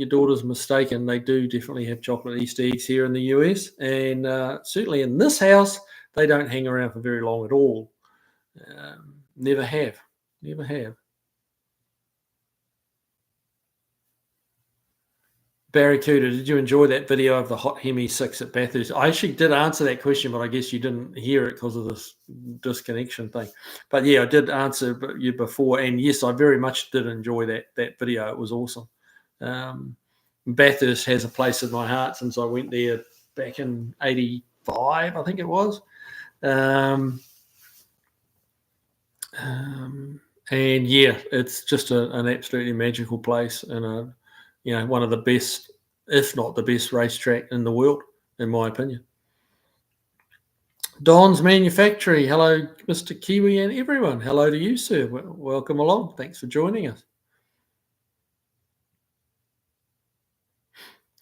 daughter's mistaken. They do definitely have chocolate Easter eggs here in the US, and certainly in this house, they don't hang around for very long at all. Never have. Barracuda, did you enjoy that video of the Hot Hemi 6 at Bathurst? I actually did answer that question, but I guess you didn't hear it because of this disconnection thing. But yeah, I did answer you before, and yes, I very much did enjoy that video. It was awesome. Bathurst has a place in my heart since I went there back in '85, I think it was. And yeah, it's just an absolutely magical place, and one of the best, if not the best, racetrack in the world, in my opinion. Don's Manufactory. Hello, Mr. Kiwi and everyone. Hello to you, sir. Welcome along. Thanks for joining us.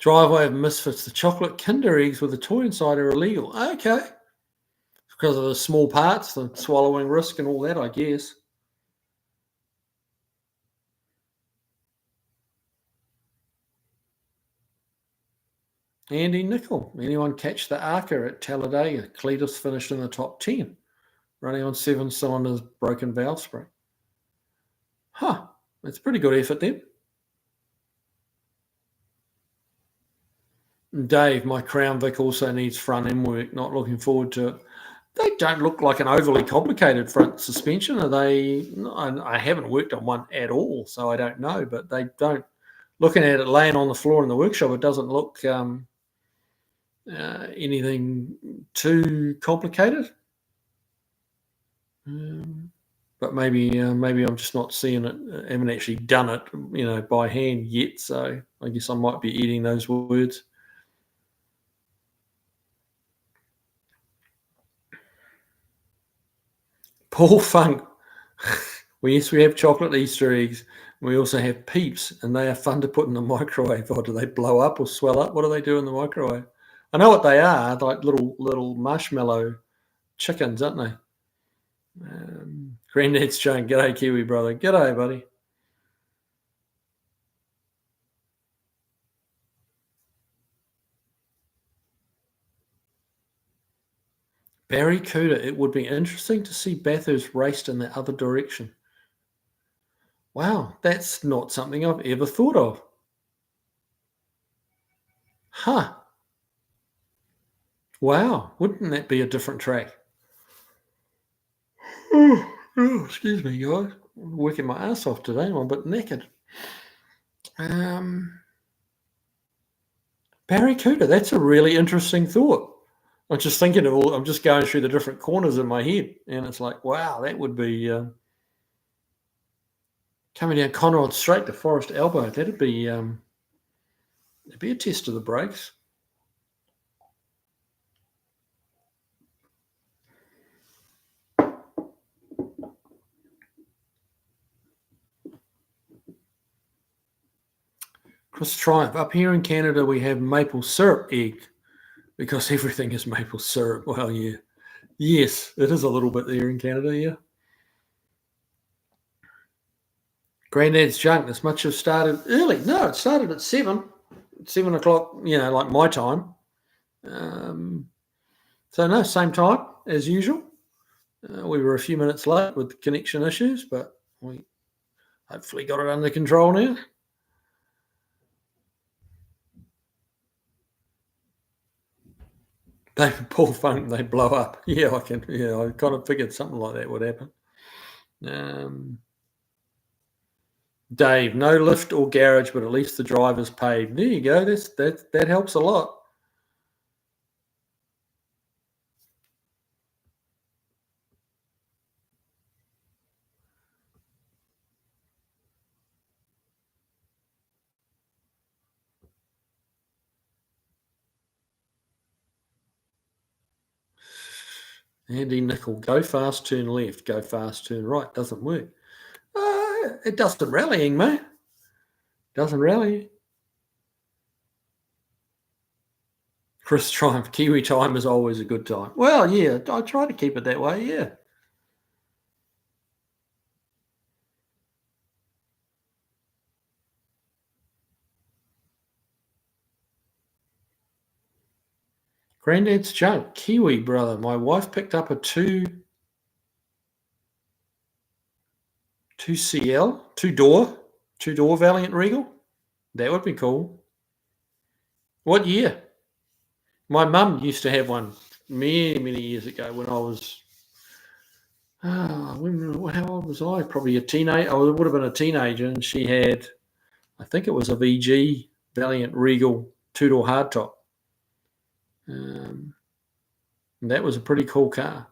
Driveway of Misfits. The chocolate Kinder eggs with a toy inside are illegal. Okay. Because of the small parts, the swallowing risk and all that, I guess. Andy Nickel. Anyone catch the Arca at Talladega? Cletus finished in the top 10, running on 7 cylinders, broken valve spring. Huh. That's a pretty good effort then. Dave, my Crown Vic also needs front end work. Not looking forward to it. They don't look like an overly complicated front suspension. Are they? I haven't worked on one at all, so I don't know. But they don't. Looking at it laying on the floor in the workshop, it doesn't look anything too complicated. But maybe I'm just not seeing it. I haven't actually done it, by hand yet. So I guess I might be eating those words. Paul Funk. Well, yes, we have chocolate Easter eggs. We also have peeps, and they are fun to put in the microwave. Or do they blow up or swell up? What do they do in the microwave? I know what they are. They're like little marshmallow chickens, aren't they? Granddad's Jane. G'day, Kiwi brother. G'day, buddy. Barracuda. It would be interesting to see Bathurst raced in the other direction. Wow, that's not something I've ever thought of. Huh. Wow, wouldn't that be a different track? Oh, excuse me, guys. I'm working my ass off today. I'm a bit knackered. Barracuda, that's a really interesting thought. I'm just thinking I'm just going through the different corners in my head, and it's like, wow, that would be Coming down Conrod straight to Forest Elbow. That'd be a test of the brakes. Chris Triumph. Up here in Canada, we have maple syrup egg because everything is maple syrup. Well, yeah. Yes, it is a little bit there in Canada, yeah. Granddad's junk. This much have started early. No, it started at 7 o'clock, like my time. So, no, same time as usual. We were a few minutes late with connection issues, but we hopefully got it under control now. They pull funk, they blow up. Yeah, I kind of figured something like that would happen. Dave, no lift or garage, but at least the driver's paid. There you go. That helps a lot. Andy Nickel, go fast, turn left, go fast, turn right. Doesn't work. It doesn't rallying, mate. Doesn't rally. Chris Triumph, Kiwi time is always a good time. Well, yeah, I try to keep it that way, yeah. Granddad's junk, Kiwi, brother. My wife picked up a 2-door Valiant Regal. That would be cool. What year? My mum used to have one many, many years ago when I was, how old was I? Probably a teenager. I would have been a teenager, and she had, I think it was a VG Valiant Regal 2-door hardtop. That was a pretty cool car.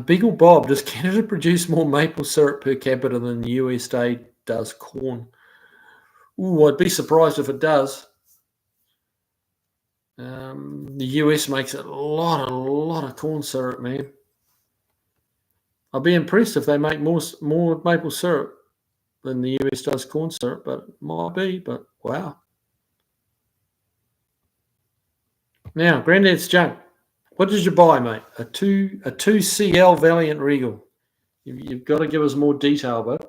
Beagle Bob, does Canada produce more maple syrup per capita than the USA does corn? Ooh, I'd be surprised if it does. The US makes a lot of corn syrup, man. I'll be impressed if they make more maple syrup than the US does corn syrup, but it might be, but wow. Now, Granddad's junk. What did you buy, mate? A 2CL Valiant Regal. You've got to give us more detail, bud.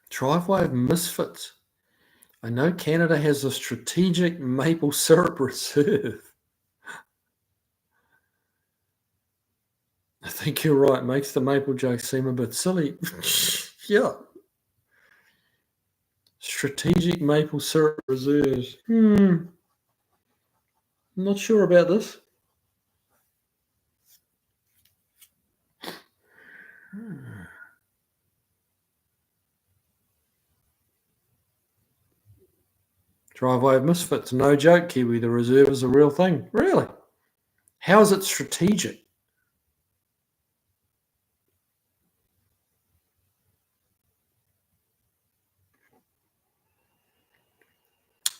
Driveway of misfits. I know Canada has a strategic maple syrup reserve. I think you're right. Makes the maple joke seem a bit silly. Yeah. Strategic maple syrup reserves. I'm not sure about this. Driveway of misfits. No joke, Kiwi. The reserve is a real thing. Really? How is it strategic?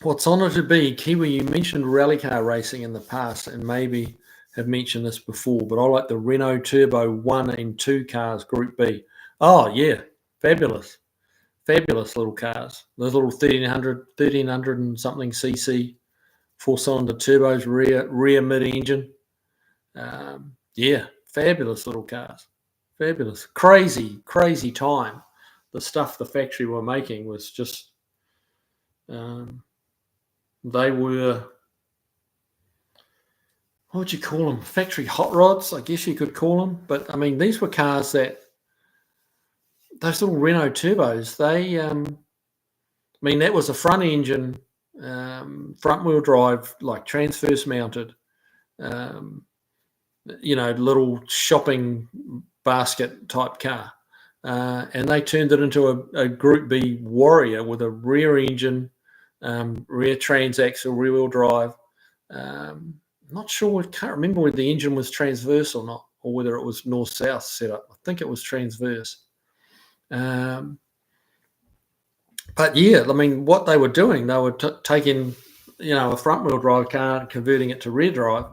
What's honoured to be, Kiwi, you mentioned rally car racing in the past and maybe have mentioned this before, but I like the Renault Turbo 1 and 2 cars, Group B. Oh, yeah. Fabulous. Fabulous little cars. Those little 1300 and something cc, 4-cylinder turbos, rear mid-engine. Yeah, fabulous little cars. Fabulous. Crazy time. The stuff the factory were making was just... they were, what would you call them? Factory hot rods, I guess you could call them. But I mean, these were cars that, those little Renault turbos, they, I mean, that was a front engine, front wheel drive, like transverse mounted, little shopping basket type car. and they turned it into a Group B Warrior with a rear engine, rear transaxle, rear-wheel drive. Not sure, I can't remember whether the engine was transverse or not, or whether it was north-south setup. I think it was transverse. But yeah, I mean, what they were doing, they were taking, a front-wheel drive car and converting it to rear drive,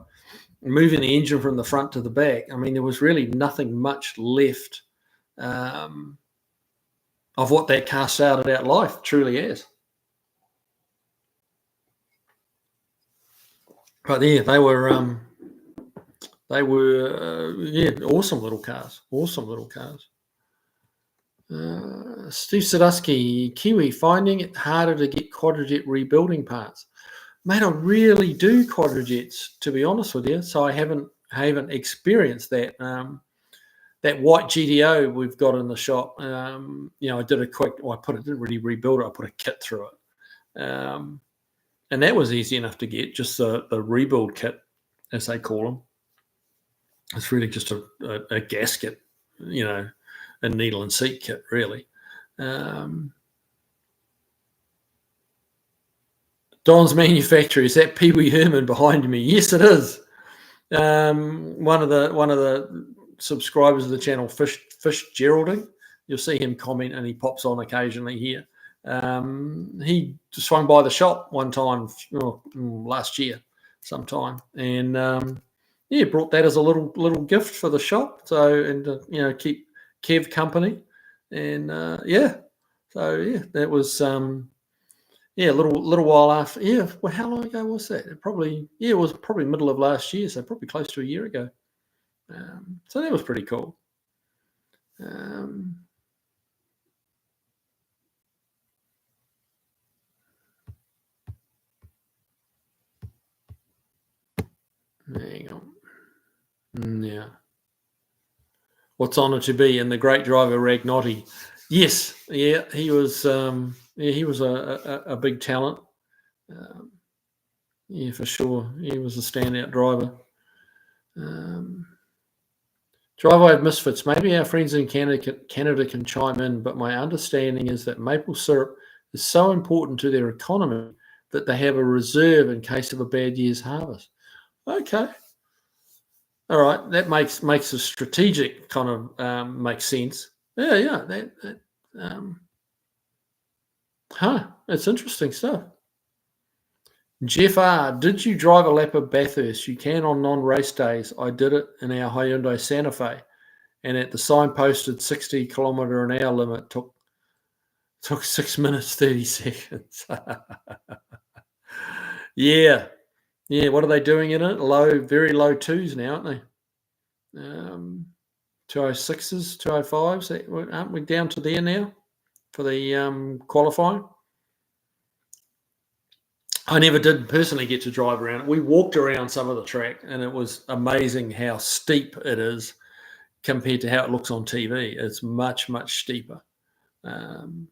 moving the engine from the front to the back. I mean, there was really nothing much left of what that car started out life truly is. But yeah, they were awesome little cars. Awesome little cars. Steve Sadusky, Kiwi, finding it harder to get quadrojet rebuilding parts. Mate, I really do quadrojets, to be honest with you. So I haven't experienced that. That white GTO we've got in the shop. I did a quick. Well, I didn't really rebuild it. I put a kit through it, and that was easy enough to get. Just the rebuild kit, as they call them. It's really just a gasket, a needle and seat kit, really. Don's Manufacturer, is that Pee Wee Herman behind me? Yes, it is. One of the subscribers of the channel, Fish Geraldine, you'll see him comment, and he pops on occasionally here. He swung by the shop one time last year, sometime, and brought that as a little gift for the shop. So, and keep Kev company, and that was a little while after. Yeah, well, how long ago was that? It was probably middle of last year, so probably close to a year ago. So that was pretty cool. Hang on. Yeah. What's honoured to be in the great driver Ragnotti? Yes, yeah, he was. He was a big talent. Yeah, for sure. He was a standout driver. Driveway of Misfits. Maybe our friends in Canada can chime in, but my understanding is that maple syrup is so important to their economy that they have a reserve in case of a bad year's harvest. Okay. All right. That makes a strategic kind of makes sense. Yeah. It's interesting stuff. Jeff R., did you drive a lap of Bathurst? You can on non-race days. I did it in our Hyundai Santa Fe, and at the signposted 60 kilometre an hour limit took 6 minutes 30 seconds. Yeah. What are they doing in it? Very low twos now, aren't they? 206s, 205s. Aren't we down to there now for the qualifying? I never did personally get to drive around it. We walked around some of the track, and it was amazing how steep it is compared to how it looks on TV. It's much, much steeper than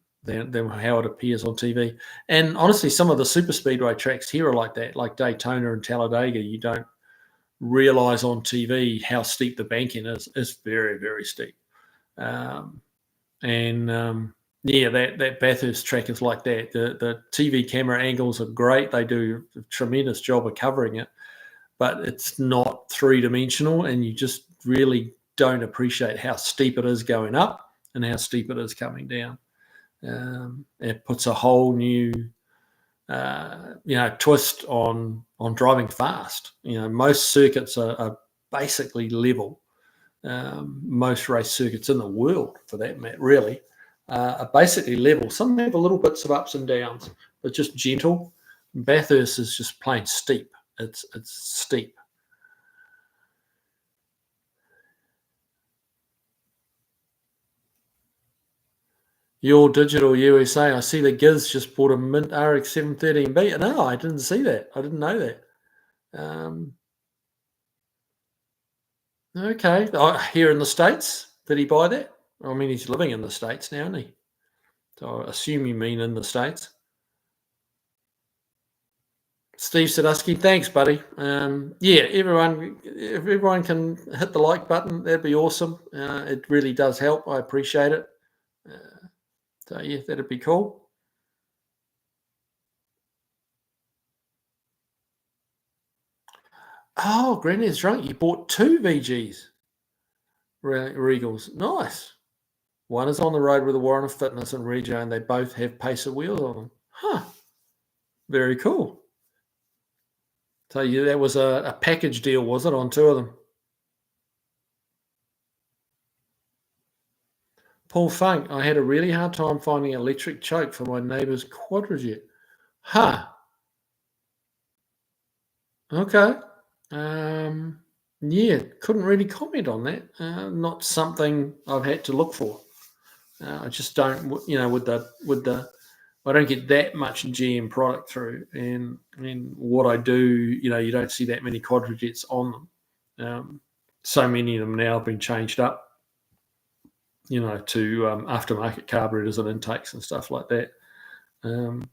how it appears on TV. And honestly, some of the super speedway tracks here are like that, like Daytona and Talladega. You don't realize on TV how steep the banking is. It's very, very steep. That Bathurst track is like that. The TV camera angles are great. They do a tremendous job of covering it, but it's not three-dimensional, and you just really don't appreciate how steep it is going up and how steep it is coming down. It puts a whole new twist on driving fast. Most circuits are basically level. Most race circuits in the world, for that matter, really, are basically level. Some have a little bits of ups and downs, but just gentle. Bathurst is just plain steep. It's steep. Your Digital USA, I see the Giz just bought a Mint RX 713B. No, I didn't see that. I didn't know that. Okay. Here in the States, did he buy that? I mean, he's living in the States now, isn't he? So I assume you mean in the States. Steve Sadusky, thanks, buddy. Yeah, if everyone can hit the like button, that'd be awesome. It really does help. I appreciate it. So yeah, that'd be cool. Oh, Granddad's drunk. You bought two VGs, Regals. Nice. One is on the road with a Warren of Fitness and Rego, and they both have Pacer wheels on them. Huh. Very cool. So that was a package deal, was it, on two of them? Paul Funk, I had a really hard time finding an electric choke for my neighbour's quadrijet. Huh. Okay. Yeah, couldn't really comment on that. Not something I've had to look for. I just don't, with the, I don't get that much GM product through, and what I do, you don't see that many quadrojets on them. So many of them now have been changed up, to aftermarket carburetors and intakes and stuff like that. 70%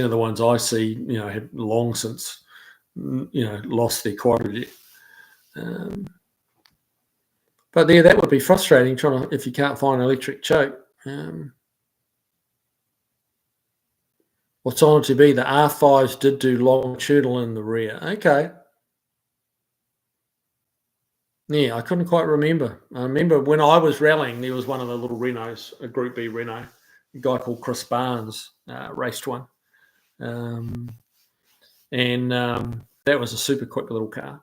of the ones I see, have long since, lost their quadrijet. But yeah, that would be frustrating if you can't find an electric choke. What's on it to be? The R5s did do longitudinal in the rear. Okay. Yeah, I couldn't quite remember. I remember when I was rallying, there was one of the little Renaults, a Group B Renault, a guy called Chris Barnes raced one. And that was a super quick little car.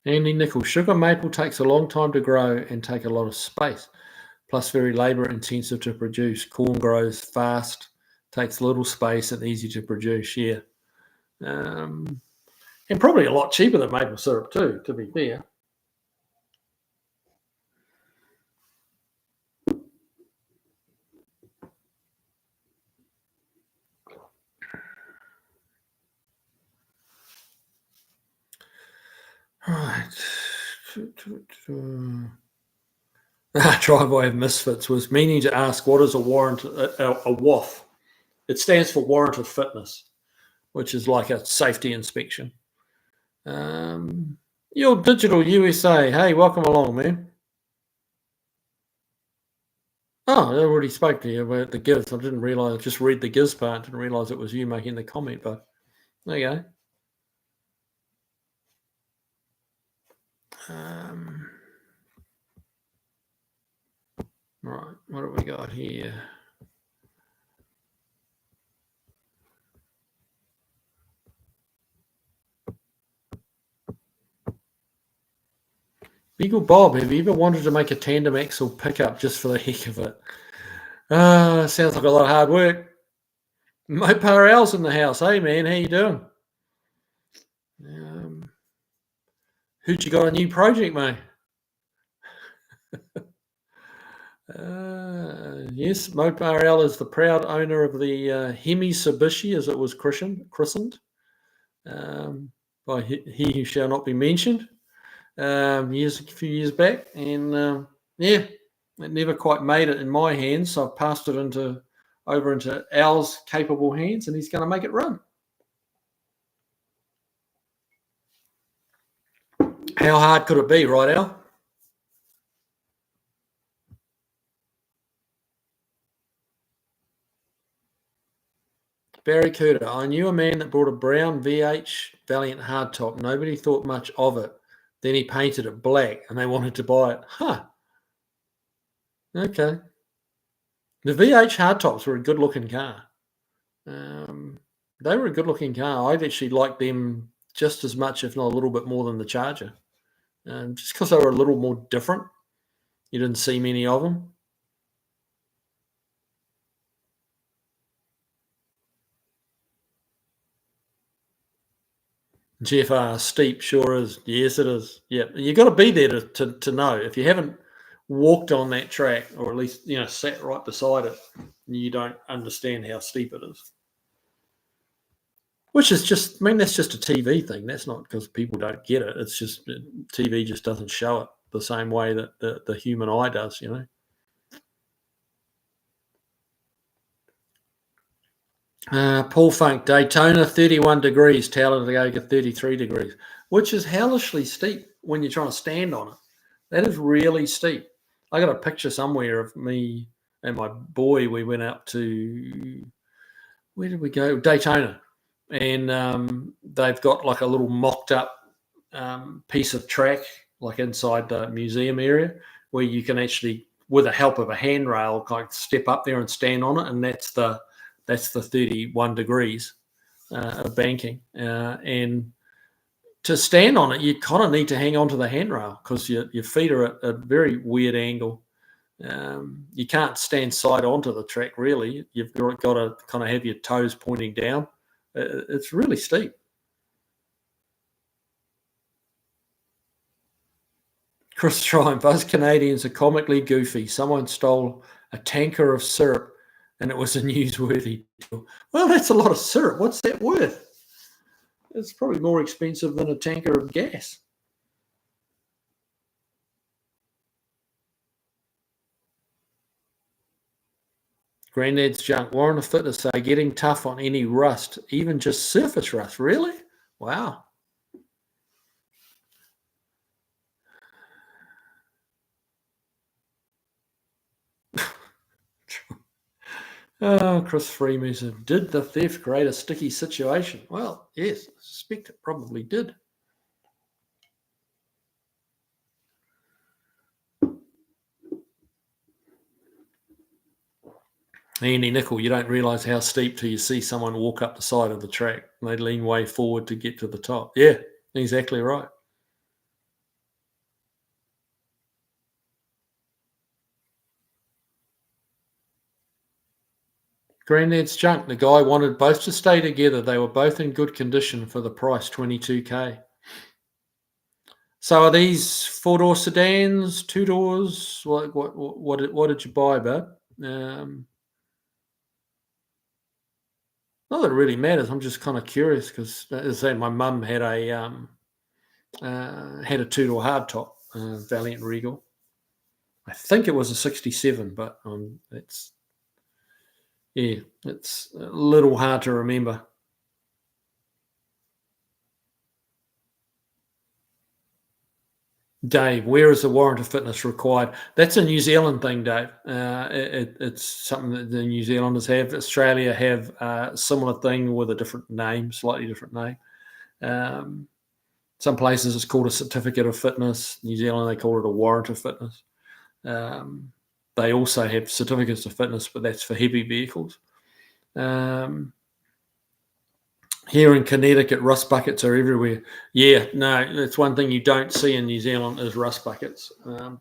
Andy Nichols, sugar maple takes a long time to grow and take a lot of space, plus very labour intensive to produce. Corn grows fast, takes little space and easy to produce, yeah. And probably a lot cheaper than maple syrup too, to be fair. Right. Driveway of Misfits was meaning to ask, what is a warrant, a WOF? It stands for Warrant of Fitness, which is like a safety inspection. Your Digital USA, hey, welcome along, man. Oh, I already spoke to you about the gives. I didn't realise, I just read the gives part, didn't realise it was you making the comment, but there you go. Right, what have we got here? Beagle Bob, have you ever wanted to make a tandem axle pickup just for the heck of it? Sounds like a lot of hard work. Mo Parrell's in the house. Hey, man, how you doing? Who'd you got a new project, mate? Yes, Mo Parrell is the proud owner of the Hemi Tsubishi, as it was christened by he who shall not be mentioned, a few years back, and yeah, it never quite made it in my hands, so I've passed it over into Al's capable hands, and he's going to make it run. How hard could it be, right, Al? Barracuda. I knew a man that bought a brown VH Valiant hardtop. Nobody thought much of it. Then he painted it black, and they wanted to buy it. Huh. Okay. The VH hardtops were a good-looking car. They were a good-looking car. I'd actually liked them just as much, if not a little bit more, than the Charger. Just because they were a little more different. You didn't see many of them. GFR steep, sure is. Yes, it is. Yeah, you got to be there to know. If you haven't walked on that track, or at least sat right beside it, you don't understand how steep it is. Which is just, that's just a TV thing. That's not because people don't get it. It's just TV just doesn't show it. the same way that the human eye does, you know. Paul Funk, Daytona, 31 degrees, Talladega, 33 degrees, which is hellishly steep when you're trying to stand on it. That is really steep. I got a picture somewhere of me and my boy. We went out to, where did we go? Daytona. And they've got like a little mocked up piece of track, like inside the museum area, where you can actually, with the help of a handrail, kind of step up there and stand on it. And that's the 31 degrees of banking. And to stand on it, you kind of need to hang on to the handrail because your feet are at a very weird angle. You can't stand side onto the track, really. You've got to kind of have your toes pointing down. It's really steep. Chris Triumph, us Canadians are comically goofy. Someone stole a tanker of syrup and it was a newsworthy deal. Well, that's a lot of syrup. What's that worth? It's probably more expensive than a tanker of gas. Granddad's junk. Warren of Fitness are getting tough on any rust, even just surface rust. Really? Wow. Oh, Chris Freemason. Did the theft create a sticky situation? Well, yes, I suspect it probably did. Andy Nickel, you don't realise how steep till you see someone walk up the side of the track. They lean way forward to get to the top. Yeah, exactly right. Granddad's junk. The guy wanted both to stay together. They were both in good condition for the price, $22K. So are these 4-door sedans, 2 doors? What did you buy, bud? Not that it really matters. I'm just kind of curious because, as I say, my mum had a 2-door hardtop, Valiant Regal. I think it was a 67, but it's a little hard to remember. Dave, where is the warrant of fitness required? That's a New Zealand thing, Dave. It's something that the New Zealanders have. Australia have a similar thing with a different name, slightly different name. Some places it's called a certificate of fitness. New Zealand, they call it a warrant of fitness. They also have certificates of fitness, but that's for heavy vehicles. Here in Connecticut, rust buckets are everywhere. Yeah, no, that's one thing you don't see in New Zealand is rust buckets.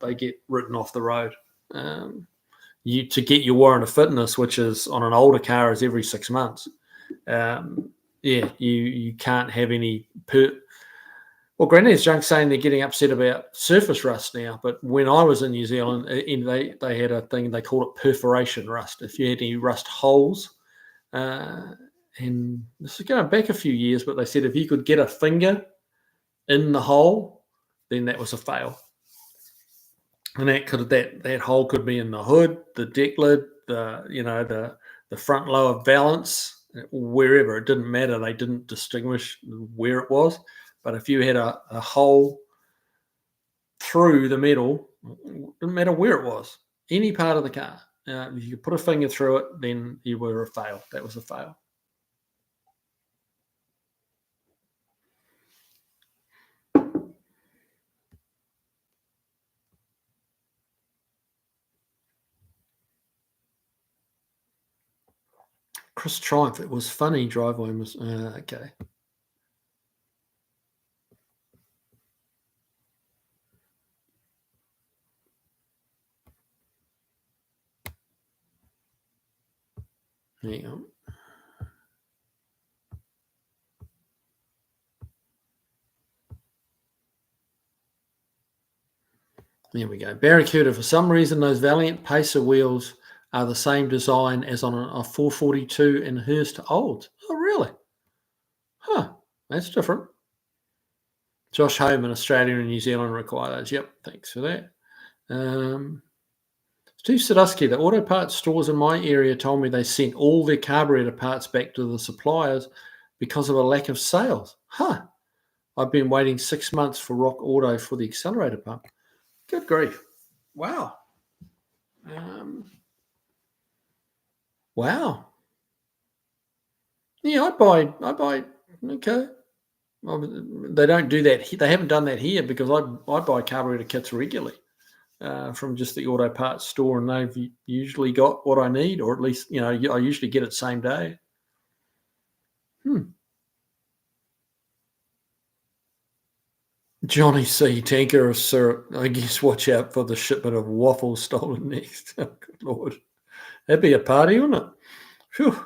They get written off the road. To get your warrant of fitness, which is on an older car, is every 6 months. You can't have any. Well, Granddad's junk saying they're getting upset about surface rust now, but when I was in New Zealand, they had a thing they called it perforation rust. If you had any rust holes. And this is going back a few years, but they said if you could get a finger in the hole, then that was a fail. And that hole could be in the hood, the deck lid, the front lower valance, wherever. It didn't matter. They didn't distinguish where it was. But if you had a hole through the metal, it didn't matter where it was, any part of the car. If you could put a finger through it, then you were a fail. That was a fail. Chris Triumph, it was funny. Driveway was okay. Hang on. There we go. Barracuda, for some reason, those Valiant Pacer wheels are the same design as on a 442 in Hurst Olds. Oh, really? Huh. That's different. Josh Home in Australia and New Zealand require those. Yep, thanks for that. Steve Sadusky, the auto parts stores in my area told me they sent all their carburetor parts back to the suppliers because of a lack of sales. Huh. I've been waiting 6 months for Rock Auto for the accelerator pump. Good grief. Wow. Wow. Yeah, I buy, okay. Well, they don't do that. They haven't done that here because I buy carburetor kits regularly from just the auto parts store, and they've usually got what I need, or at least, I usually get it same day. Johnny C. Tanker of syrup. I guess watch out for the shipment of waffles stolen next. Oh, good Lord. That'd be a party, wouldn't it? Phew.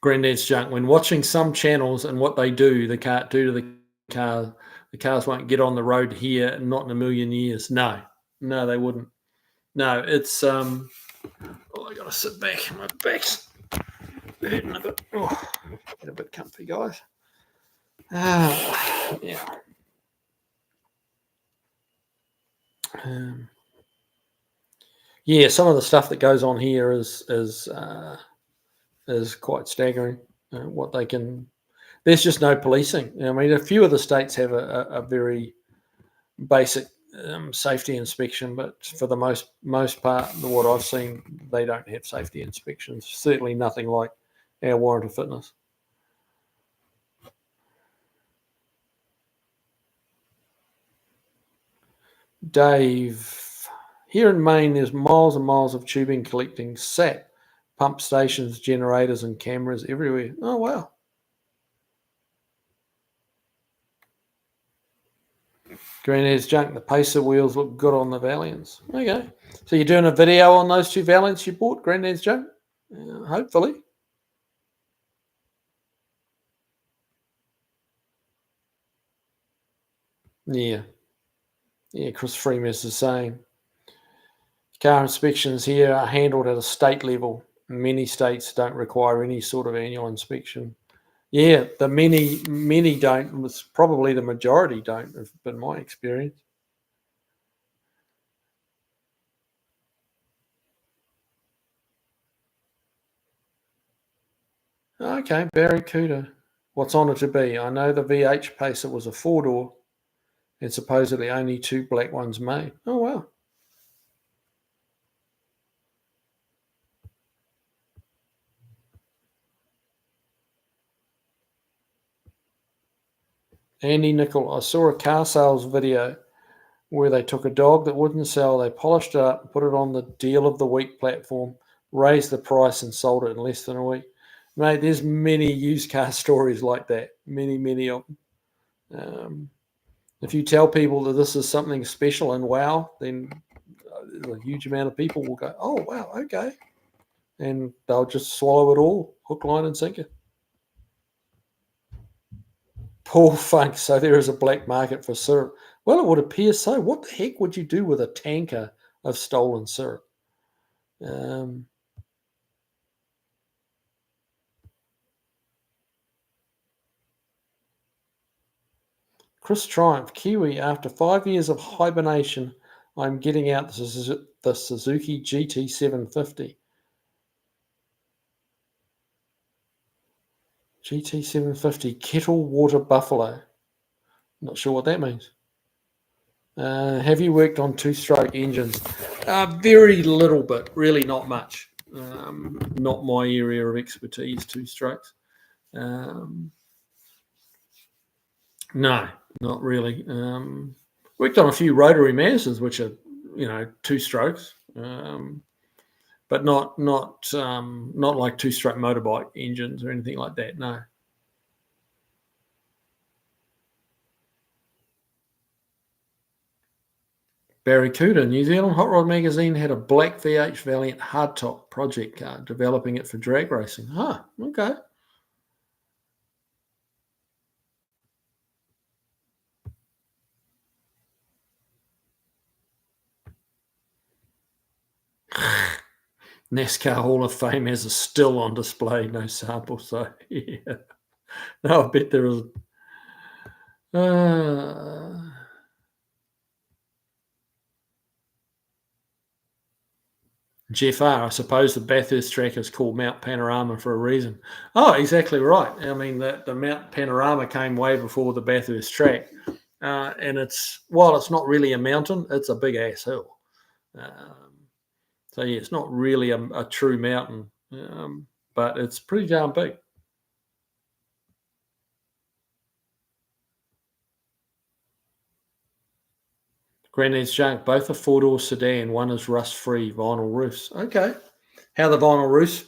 Granddad's junk. When watching some channels and what they do, the cars won't get on the road here, not in a million years. No, they wouldn't. No, it's I gotta sit back. My back's hurting a bit. Oh, get a bit comfy, guys. Yeah. Yeah, some of the stuff that goes on here is quite staggering. What they can, there's just no policing. I mean, a few of the states have a very basic safety inspection, but for the most part, what I've seen, they don't have safety inspections. Certainly nothing like our warrant of fitness. Dave, here in Maine, there's miles and miles of tubing collecting sap, pump stations, generators, and cameras everywhere. Oh, wow. Granddad's junk. The Pacer wheels look good on the Valiants. Okay. So you're doing a video on those two Valiants you bought, Granddad's junk? Hopefully. Yeah. Yeah, Chris Freeman is the same. Car inspections here are handled at a state level. Many states don't require any sort of annual inspection. Yeah, the many don't. Probably the majority don't, has been my experience. Okay, Barracuda. What's on it to be? I know the VH Pacer was a 4-door and supposedly only 2 black ones made. Oh, wow. Andy Nickel, I saw a car sales video where they took a dog that wouldn't sell, they polished it up, put it on the deal of the week platform, raised the price, and sold it in less than a week. Mate, there's many used car stories like that. Many of them. If you tell people that this is something special and wow, then a huge amount of people will go, oh, wow, okay. And they'll just swallow it all, hook, line, and sinker. Paul Funk, so there is a black market for syrup. Well, it would appear so. What the heck would you do with a tanker of stolen syrup? Chris Triumph, Kiwi, after 5 years of hibernation, I'm getting out the Suzuki GT750. GT750 Kettle Water Buffalo. Not sure what that means. Have you worked on two-stroke engines? Very little bit, really not much. Not my area of expertise, two-strokes. No, not really. Worked on a few rotary Mazdas, which are, two strokes, but not like two-stroke motorbike engines or anything like that. No. Barracuda, New Zealand Hot Rod Magazine had a black VH Valiant hardtop project car, developing it for drag racing. Ah, okay. NASCAR Hall of Fame has a still on display, no sample. So, yeah. No, I bet there is. Jeff R., I suppose the Bathurst track is called Mount Panorama for a reason. Oh, exactly right. I mean, the Mount Panorama came way before the Bathurst track. And while it's not really a mountain, it's a big ass hill. So, yeah, it's not really a true mountain, but it's pretty darn big. Granddad's Junk, both are four-door sedan. One is rust-free, vinyl roofs. Okay. How the vinyl roofs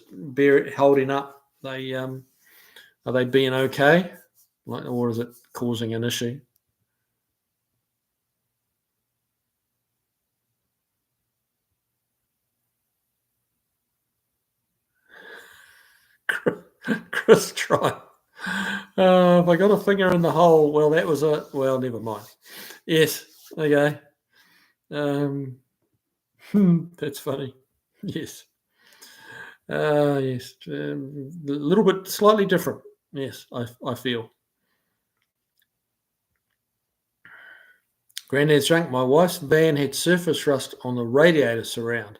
holding up? Are they being okay? Or is it causing an issue? Chris tried. If I got a finger in the hole, well, that was it. Well, never mind. Yes. Okay. That's funny. Yes. Yes. A little bit slightly different. Yes, I feel. Granddad's Drunk, my wife's van had surface rust on the radiator surround.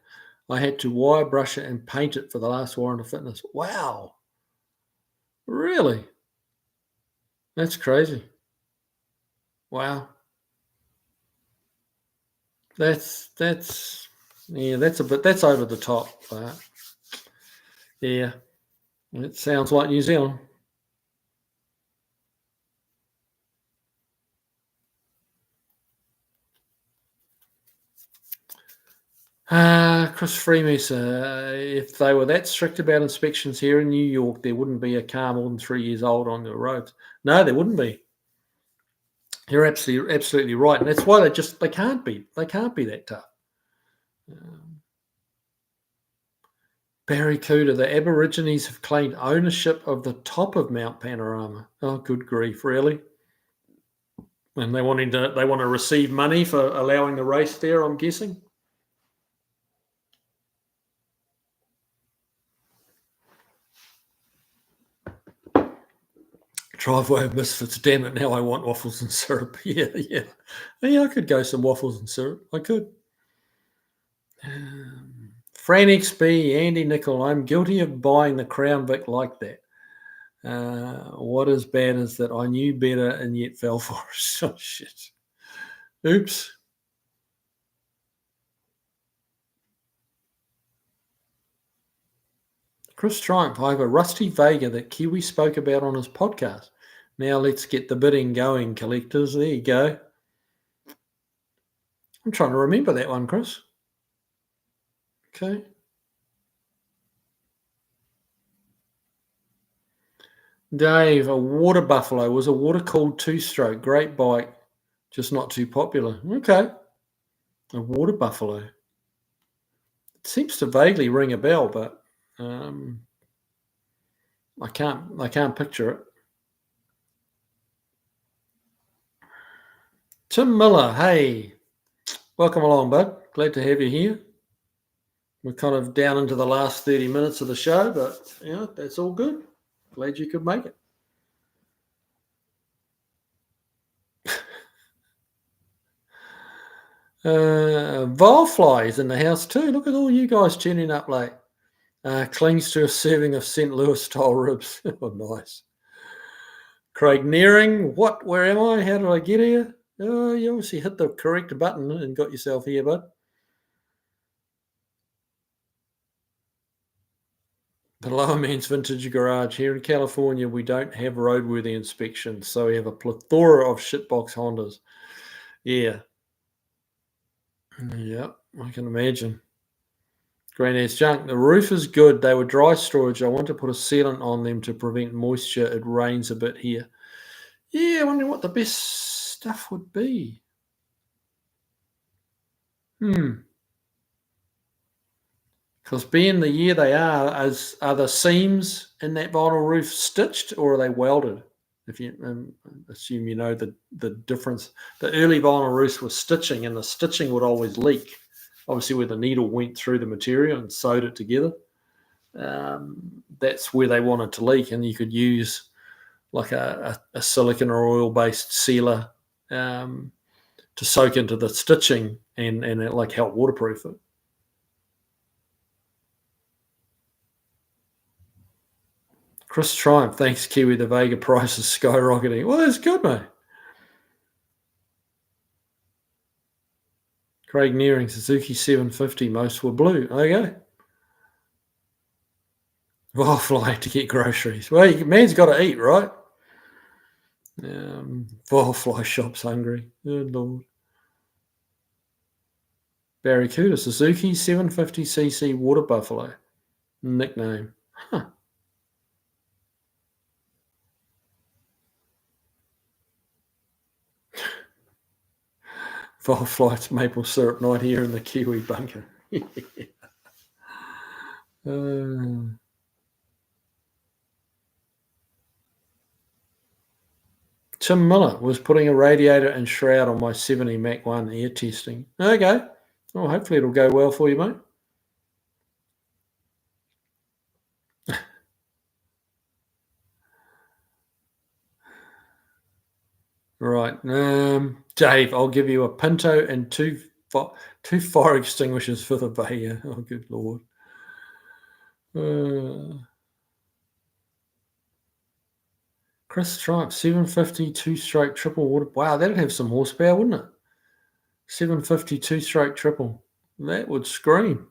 I had to wire brush it and paint it for the last warrant of fitness. Wow. Really? That's crazy. Wow. That's over the top, but yeah, it sounds like New Zealand. Chris Freemeser, if they were that strict about inspections here in New York, there wouldn't be a car more than 3 years old on the roads. No, there wouldn't be. You're absolutely right, and that's why they can't be that tough. Barracuda, the Aborigines have claimed ownership of the top of Mount Panorama. Oh, good grief, really? And they want to receive money for allowing the race there, I'm guessing. Driveway of Misfits. Damn it! Now I want waffles and syrup. Yeah. I could go some waffles and syrup. I could. Fran XB, Andy Nickel. I'm guilty of buying the Crown Vic like that. What is bad is that I knew better and yet fell for it. Oh, shit. Oops. Chris Triumph, I have a rusty Vega that Kiwi spoke about on his podcast. Now let's get the bidding going, collectors. There you go. I'm trying to remember that one, Chris. Okay. Dave, a water buffalo was a water-cooled two-stroke. Great bike, just not too popular. Okay. A water buffalo. It seems to vaguely ring a bell, but I can't picture it. Tim Miller, hey. Welcome along, bud. Glad to have you here. We're kind of down into the last 30 minutes of the show, but that's all good. Glad you could make it. Volfly is in the house too. Look at all you guys tuning up late. Clings to a serving of St. Louis style ribs. Oh, nice. Craig Nearing, what? Where am I? How did I get here? Oh, you obviously hit the correct button and got yourself here, bud. The Lower Man's Vintage Garage. Here in California, we don't have roadworthy inspections, so we have a plethora of shitbox Hondas. Yeah. Yep, I can imagine. Granddad's Junk. The roof is good. They were dry storage. I want to put a sealant on them to prevent moisture. It rains a bit here. Yeah, I wonder what the best stuff would be. Because being the year they are the seams in that vinyl roof stitched or are they welded? If you assume you know the difference. The early vinyl roofs were stitching, and the stitching would always leak obviously where the needle went through the material and sewed it together. That's where they want it to leak, and you could use like a silicone or oil-based sealer to soak into the stitching and it like help waterproof it. Chris Triumph, thanks Kiwi, the Vega price is skyrocketing. Well, that's good, mate. Craig Nearing, Suzuki 750, most were blue. Okay. Well, fly to get groceries. Well, man's got to eat, right? Fly shop's hungry. Good Lord. Barracuda, Suzuki 750cc Water Buffalo. Nickname. Huh. Flight's maple syrup night here in the Kiwi bunker. Tim Miller was putting a radiator and shroud on my 70 Mach 1 air testing. Okay. Well, hopefully it'll go well for you, mate. Right. Dave, I'll give you a Pinto and two fire extinguishers for the Vega. Oh, good Lord. Chris Tripe, 750 two-stroke triple water. Wow, that'd have some horsepower, wouldn't it? 750 two-stroke triple. That would scream.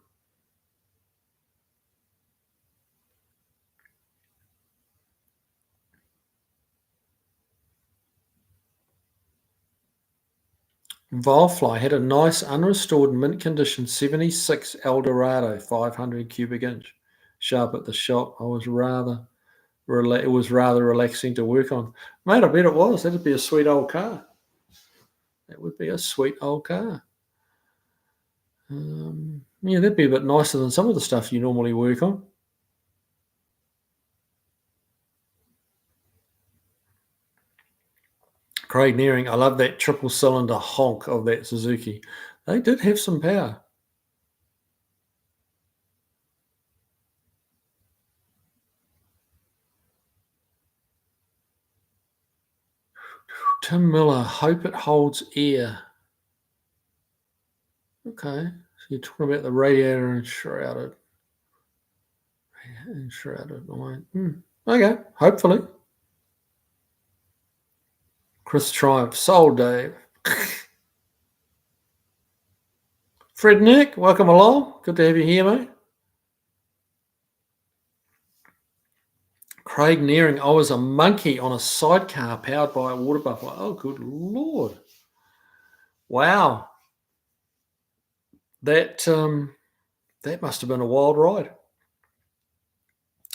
Vilefly had a nice unrestored mint condition 76 Eldorado 500 cubic inch. Sharp at the shop. It was rather relaxing to work on. Mate, I bet it was. That'd be a sweet old car. That would be a sweet old car. Yeah, that'd be a bit nicer than some of the stuff you normally work on. Craig Nearing, I love that triple cylinder honk of that Suzuki. They did have some power. Tim Miller, hope it holds air. Okay, so you're talking about the radiator and shrouded. Okay, hopefully. Chris Triumph, sold Dave. Fred Nick, welcome along. Good to have you here, mate. Craig Nearing, I was a monkey on a sidecar powered by a water buffalo. Oh, good Lord. Wow. That must have been a wild ride.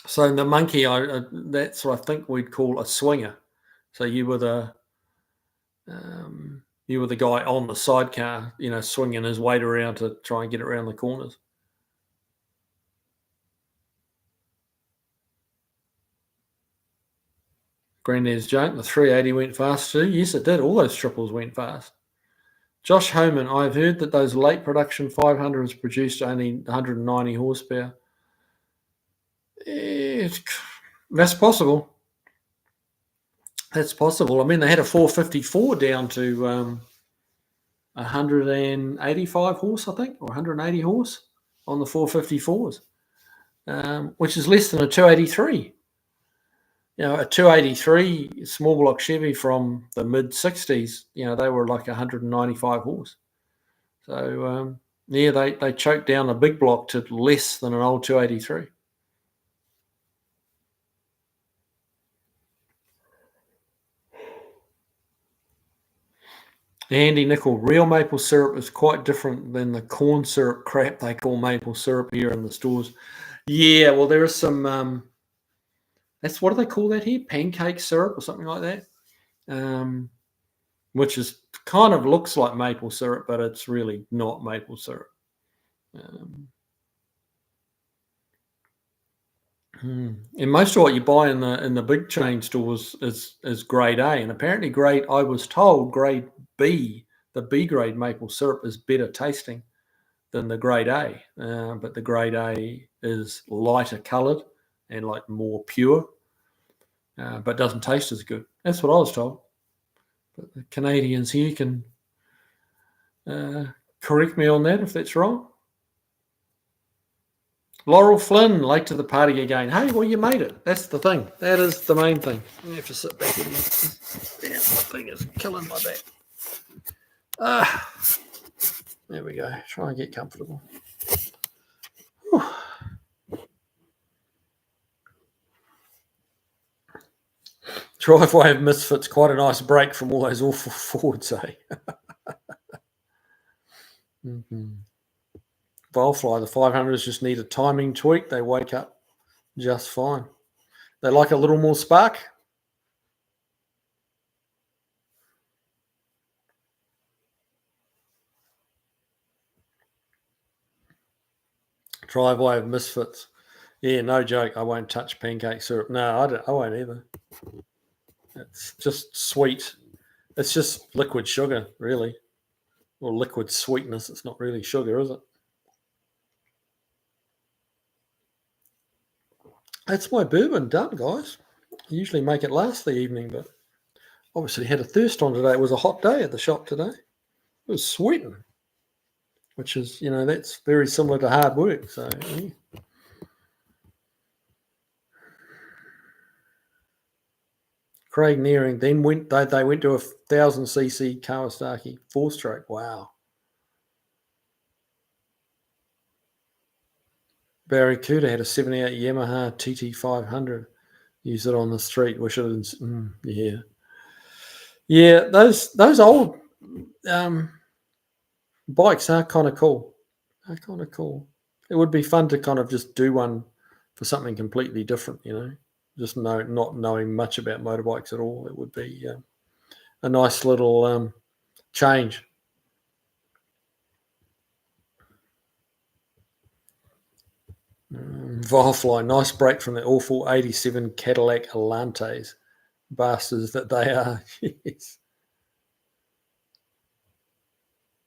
So the monkey, that's what I think we'd call a swinger. So you were the guy on the sidecar, swinging his weight around to try and get around the corners. Granddad's joke, the 380 went fast too. Yes, it did. All those triples went fast. Josh Homan, I've heard that those late production 500s produced only 190 horsepower. That's possible. That's possible. I mean, they had a 454 down to 185 horse, I think, or 180 horse on the 454s, which is less than a 283. A 283 small block Chevy from the mid 60s, they were like 195 horse. So, they choked down a big block to less than an old 283. Andy Nickel, real maple syrup is quite different than the corn syrup crap they call maple syrup here in the stores. Yeah, well, there is some... what do they call that here? Pancake syrup or something like that, which is kind of looks like maple syrup, but it's really not maple syrup. And most of what you buy in the big chain stores is grade A, and apparently I was told grade B, the B grade maple syrup is better tasting than the grade A, but the grade A is lighter coloured and like more pure, but doesn't taste as good. That's what I was told. But the Canadians here can correct me on that if that's wrong. Laurel Flynn, late to the party again. Hey, well, you made it. That's the thing. That is the main thing. I have to sit back again. Damn, the thing is killing my back. There we go. Try and get comfortable. Whew. Driveway of Misfits, quite a nice break from all those awful Fords, eh? Volfly, the 500s just need a timing tweak. They wake up just fine. They like a little more spark. Driveway of Misfits. Yeah, no joke. I won't touch pancake syrup. No, I won't either. It's just sweet. It's just liquid sugar, really. Or liquid sweetness. It's not really sugar, is it? That's my bourbon done, guys. I usually make it last the evening, but obviously had a thirst on today. It was a hot day at the shop today. It was sweating, which is, that's very similar to hard work. So, yeah. Craig Nearing then they went to a 1000cc Kawasaki 4-stroke. Wow. Barracuda had a 78 Yamaha TT500. Use it on the street. Wish it was, yeah. Yeah, those old bikes are kind of cool. It would be fun to kind of just do one for something completely different, just not knowing much about motorbikes at all. It would be a nice little change. Volfly, nice break from the awful 87 Cadillac Elantes. Bastards that they are. Yes.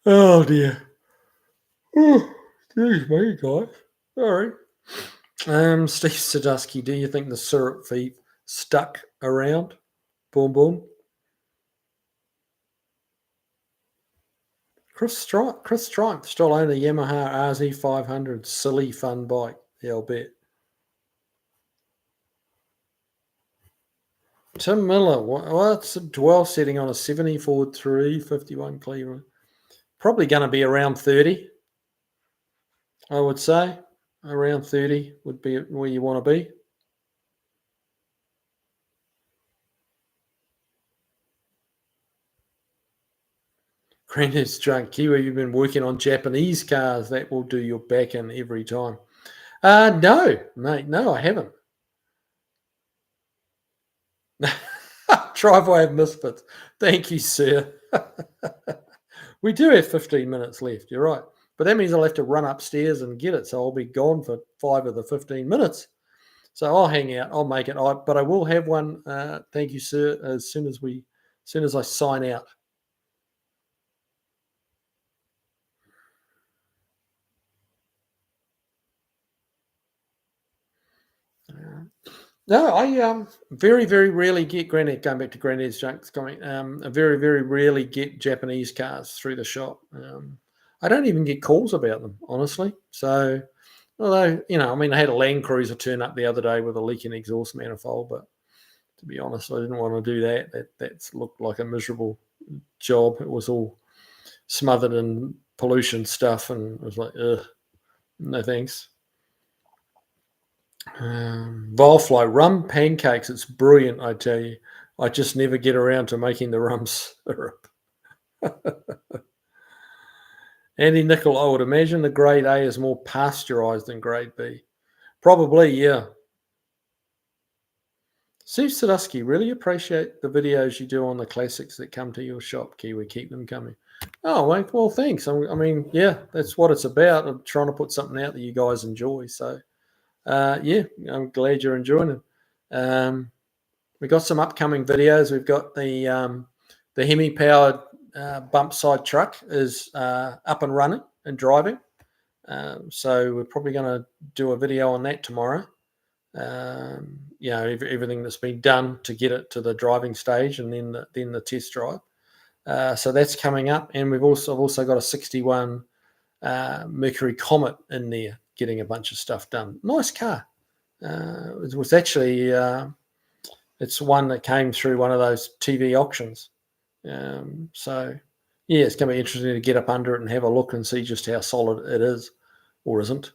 Oh, dear. Oh, excuse me, guys. Sorry. Steve Sadusky, do you think the syrup thief stuck around? Boom, boom. Chris Stripe still own a Yamaha RZ500. Silly fun bike. Yeah, I'll bet. Tim Miller, what's a dwell setting on a 70 Ford 351 Cleveland? Probably going to be around 30, I would say. Around 30 would be where you want to be. Granddad's drunk. Kiwi, you've been working on Japanese cars. That will do your back in every time. No, mate. No, I haven't. Driveway of Misfits. Thank you, sir. We do have 15 minutes left. You're right. But that means I'll have to run upstairs and get it. So I'll be gone for 5 of the 15 minutes. So I'll hang out. I'll make it. But I will have one. Thank you, sir. As soon as I sign out. No, I very, very rarely get Granddad, going back to Granddad's Junk's comment, I very, very rarely get Japanese cars through the shop. I don't even get calls about them, honestly. So, although, I had a Land Cruiser turn up the other day with a leaking exhaust manifold, but to be honest, I didn't want to do that. That looked like a miserable job. It was all smothered in pollution stuff, and I was like, ugh, no thanks. Volfly, rum pancakes. It's brilliant, I tell you. I just never get around to making the rum syrup. Andy Nickel, I would imagine the grade A is more pasteurized than grade B. Probably, yeah. Steve Sadusky, really appreciate the videos you do on the classics that come to your shop, Kiwi. Keep them coming. Oh, well, thanks. Yeah, that's what it's about. I'm trying to put something out that you guys enjoy. So, yeah, I'm glad you're enjoying it. We've got some upcoming videos. We've got the Hemi-powered bump side truck is up and running and driving. So we're probably going to do a video on that tomorrow. Everything that's been done to get it to the driving stage, and then the test drive. So that's coming up, and I've also got a 61 Mercury Comet in there, getting a bunch of stuff done. Nice car. It was actually it's one that came through one of those TV auctions. So yeah, it's going to be interesting to get up under it and have a look and see just how solid it is or isn't.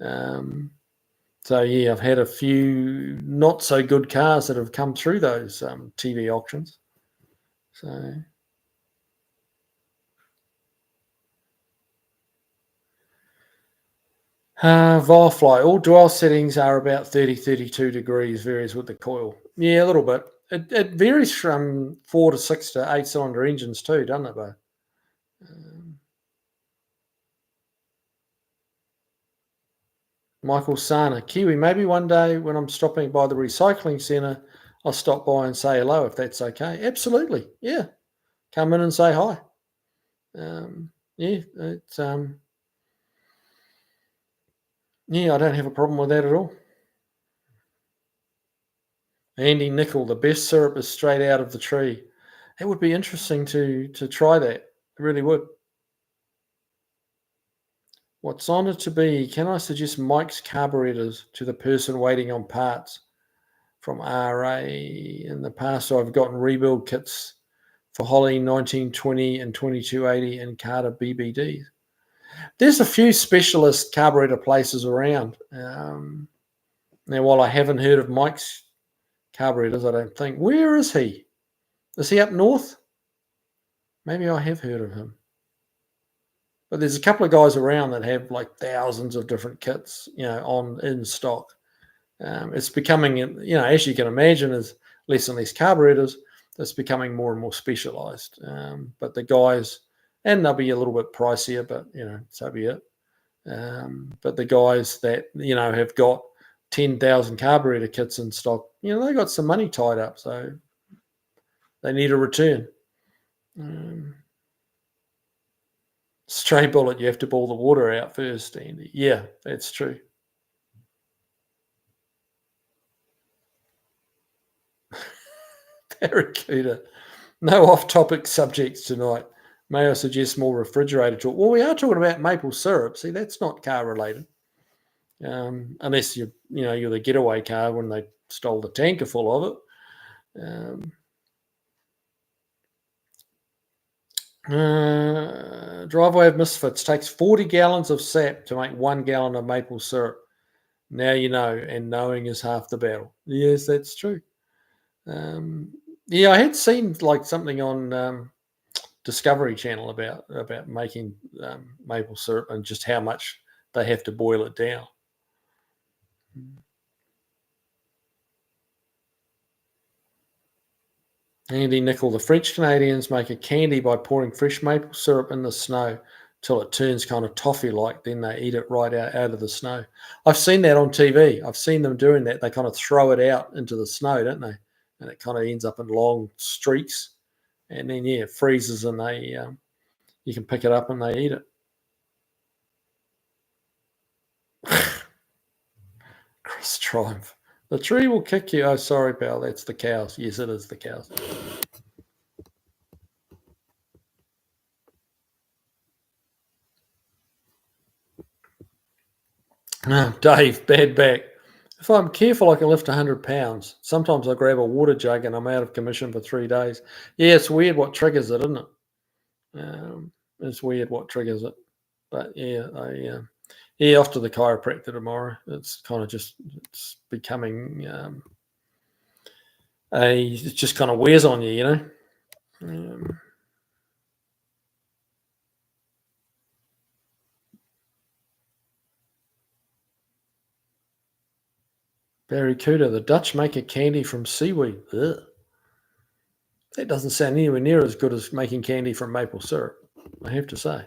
So yeah, I've had a few not so good cars that have come through those TV auctions. So Firefly, all dwell settings are about 30, 32 degrees, varies with the coil. Yeah, a little bit. It varies from 4 to 6 to 8 cylinder engines too, doesn't it, though? Michael Sana, Kiwi, maybe one day when I'm stopping by the recycling centre, I'll stop by and say hello if that's okay. Absolutely. Yeah. Come in and say hi. Yeah, I don't have a problem with that at all. Andy Nickel, the best syrup is straight out of the tree. It would be interesting to try that. It really would. What's on it to be? Can I suggest Mike's carburetors to the person waiting on parts from RA? In the past, I've gotten rebuild kits for Holly 1920 and 2280 and Carter BBDs. There's a few specialist carburetor places around. Now, while I haven't heard of Mike's carburetors, I don't think. Where is he? Is he up north? Maybe I have heard of him. But there's a couple of guys around that have like thousands of different kits, in stock. It's becoming, as you can imagine, as less and less carburetors, it's becoming more and more specialized. But the guys, and they'll be a little bit pricier, but so be it. But the guys that have got 10,000 carburetor kits in stock, they got some money tied up, so they need a return. Stray bullet, you have to boil the water out first, Andy. Yeah, that's true. Barracuda. No off-topic subjects tonight. May I suggest more refrigerator talk? Well, we are talking about maple syrup. See, that's not car related, unless you're the getaway car when they stole the tanker full of it. Driveway of Misfits takes 40 gallons of sap to make 1 gallon of maple syrup. Now you know, and knowing is half the battle. Yes, that's true. I had seen like something on Discovery Channel about making maple syrup and just how much they have to boil it down. Andy Nickel, the French Canadians make a candy by pouring fresh maple syrup in the snow till it turns kind of toffee-like. Then they eat it right out of the snow. I've seen that on TV. I've seen them doing that. They kind of throw it out into the snow, don't they? And it kind of ends up in long streaks. And then, it freezes and you can pick it up and they eat it. Chris Triumph. The tree will kick you. Oh, sorry, pal. That's the cows. Yes, it is the cows. Dave, bad back. If I'm careful, I can lift 100 pounds. Sometimes I grab a water jug and I'm out of commission for 3 days. Yeah, it's weird what triggers it, isn't it? It's weird what triggers it. But off to the chiropractor tomorrow. It's kind of it's becoming it just kind of wears on you, Barracuda, the Dutch make a candy from seaweed. Ugh. That doesn't sound anywhere near as good as making candy from maple syrup, I have to say.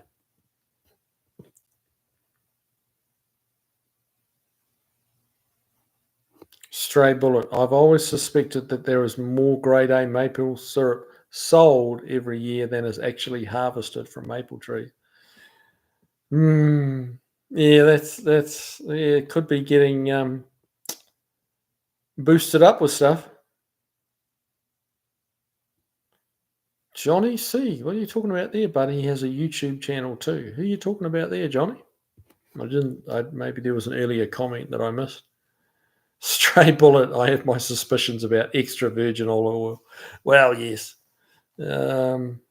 Stray bullet. I've always suspected that there is more grade A maple syrup sold every year than is actually harvested from maple trees. Yeah, that's yeah, it could be getting boosted up with stuff. Johnny C, what are you talking about there, buddy? He has a YouTube channel too. Who are you talking about there, Johnny? I didn't. Maybe there was an earlier comment that I missed. Stray bullet. I have my suspicions about extra virgin olive oil. Well, yes. Um,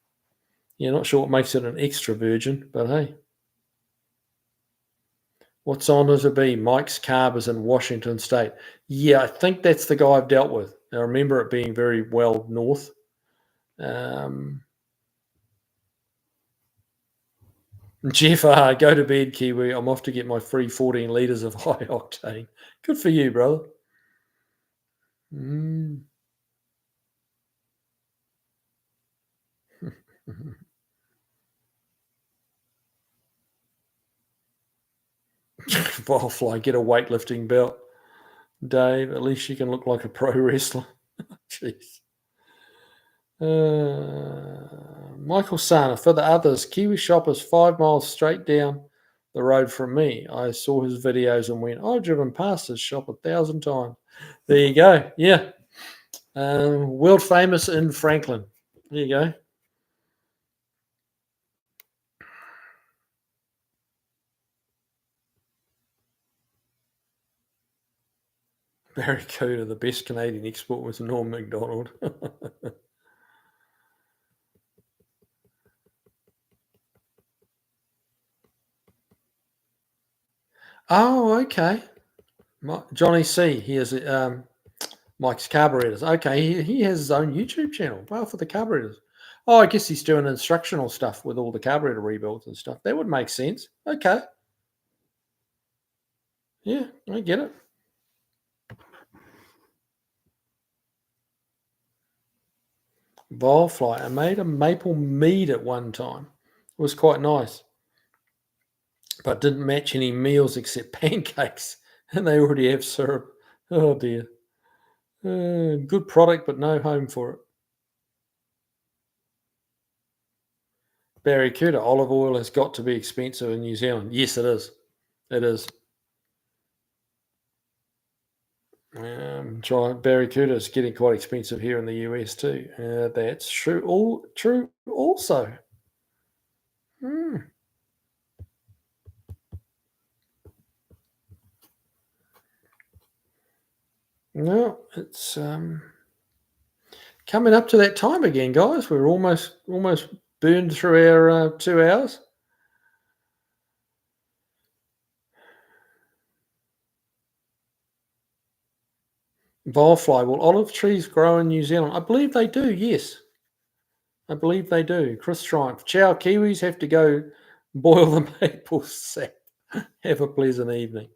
yeah, not sure what makes it an extra virgin, but hey, what's on it to be? Mike's Carbers in Washington State. Yeah, I think that's the guy I've dealt with. I remember it being very well north. Um, Jeff, go to bed, Kiwi. I'm off to get my free 14 litres of high octane. Good for you, brother. Mm. Firefly, get a weightlifting belt. Dave, at least you can look like a pro wrestler. Jeez. Michael Sana, for the others, Kiwi shop is 5 miles straight down the road from me. I saw his videos and went, I've driven past his shop 1,000 times. There you go. Yeah. World famous in Franklin. There you go. Barracuda, the best Canadian export was Norm MacDonald. Oh, okay. Johnny C. He has Mike's carburetors. Okay, he has his own YouTube channel. Well, for the carburetors. Oh, I guess he's doing instructional stuff with all the carburetor rebuilds and stuff. That would make sense. Okay. Yeah, I get it. Volfly. I made a maple mead at one time. It was quite nice, but didn't match any meals except pancakes, and they already have syrup. Oh dear. Good product, but no home for it. Barracuda olive oil has got to be expensive in New Zealand. Yes, it is. It is. Barracuda is getting quite expensive here in the US too. That's true. All true. Also. Hmm. No, it's coming up to that time again, guys. We're almost burned through our 2 hours. Volfly. Will olive trees grow in New Zealand? I believe they do. Yes, I believe they do. Chris Triumph. Ciao, Kiwis. Have to go boil the maple sap. Have a pleasant evening.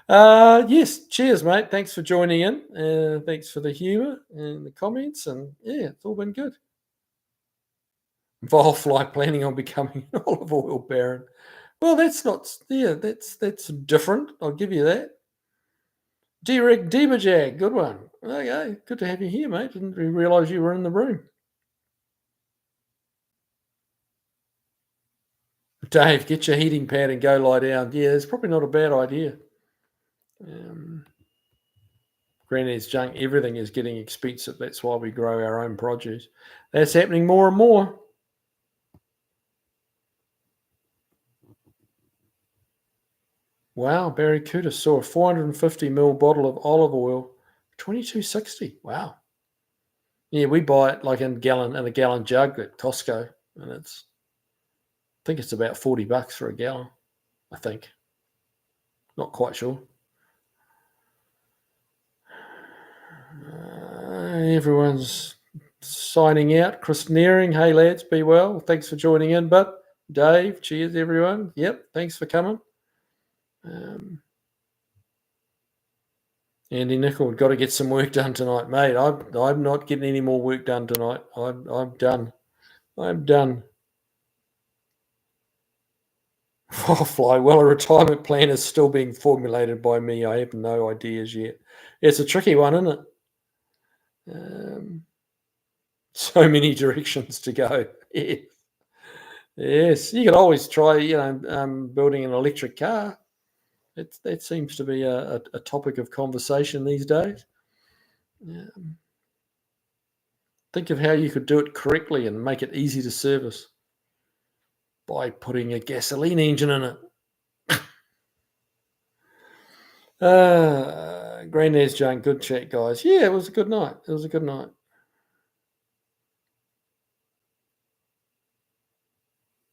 Yes, cheers, mate. Thanks for joining in. Thanks for the humour and the comments, and yeah, it's all been good. Volfly planning on becoming an olive oil baron. Well, that's not. Yeah, that's different. I'll give you that. Derek Debajag, good one. Okay, good to have you here, mate. Didn't realise you were in the room. Dave, get your heating pad and go lie down. Yeah, it's probably not a bad idea. Granny's junk, everything is getting expensive. That's why we grow our own produce. That's happening more and more. Wow, Barracuda saw a 450ml bottle of olive oil, $22.60. Wow. Yeah, we buy it like in a gallon jug at Costco, and I think it's about $40 for a gallon. I think. Not quite sure. Everyone's signing out. Chris Nearing, hey lads, be well. Thanks for joining in, bud. Dave, cheers, everyone. Yep, thanks for coming. Andy Nicol, got to get some work done tonight, mate. I'm not getting any more work done tonight. I'm done. I'm done. Fly. Well, a retirement plan is still being formulated by me. I have no ideas yet. It's a tricky one, isn't it? So many directions to go. Yeah. Yes, you could always try, building an electric car. That seems to be a topic of conversation these days. Think of how you could do it correctly and make it easy to service by putting a gasoline engine in it. Granddad's junk, good chat, guys. Yeah, it was a good night. It was a good night.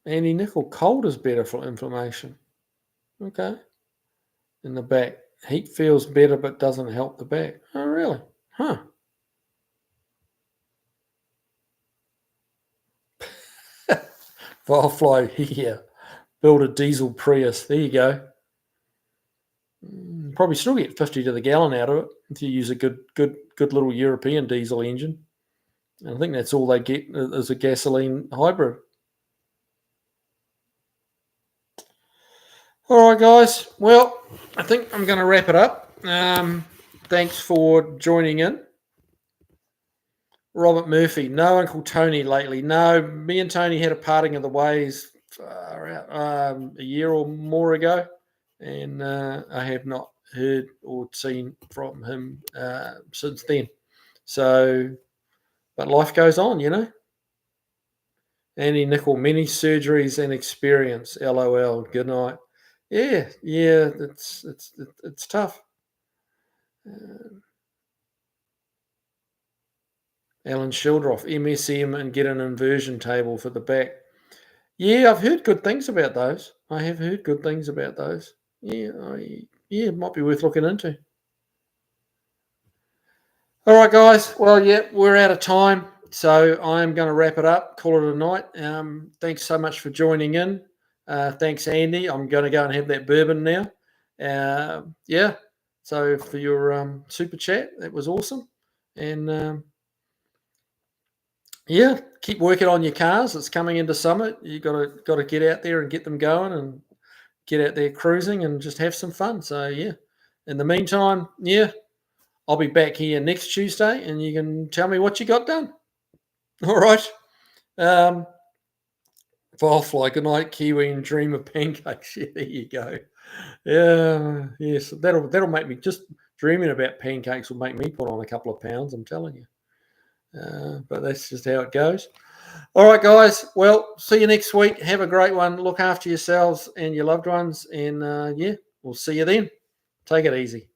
Andy Nickel, cold is better for inflammation. Okay. In the back. Heat feels better but doesn't help the back. Oh, really? Huh. Firefly here. Build a diesel Prius. There you go. Probably still get 50 to the gallon out of it if you use a good little European diesel engine. And I think that's all they get is a gasoline hybrid. All right, guys. Well, I think I'm going to wrap it up. Thanks for joining in. Robert Murphy, no Uncle Tony lately. No, me and Tony had a parting of the ways a year or more ago, and I have not heard or seen from him since then. So, but life goes on, Andy Nickel, many surgeries and experience. LOL. Good night. Yeah, it's tough. Alan Shildroff, MSM, and get an inversion table for the back. Yeah, I've heard good things about those. I have heard good things about those. Yeah, it might be worth looking into. All right, guys. Well, yeah, we're out of time, so I'm going to wrap it up. Call it a night. Thanks so much for joining in. Thanks, Andy. I'm going to go and have that bourbon now. Yeah. So for your super chat, that was awesome, and yeah, keep working on your cars. It's coming into summer. You got to get out there and get them going, and get out there cruising and just have some fun. So yeah. In the meantime, yeah, I'll be back here next Tuesday, and you can tell me what you got done. All right. Firefly, good night, Kiwi, and dream of pancakes. Yeah, there you go. Yeah, yes, that'll make me just dreaming about pancakes will make me put on a couple of pounds. I'm telling you. But that's just how it goes. All right, guys. Well, see you next week. Have a great one. Look after yourselves and your loved ones. And yeah, we'll see you then. Take it easy.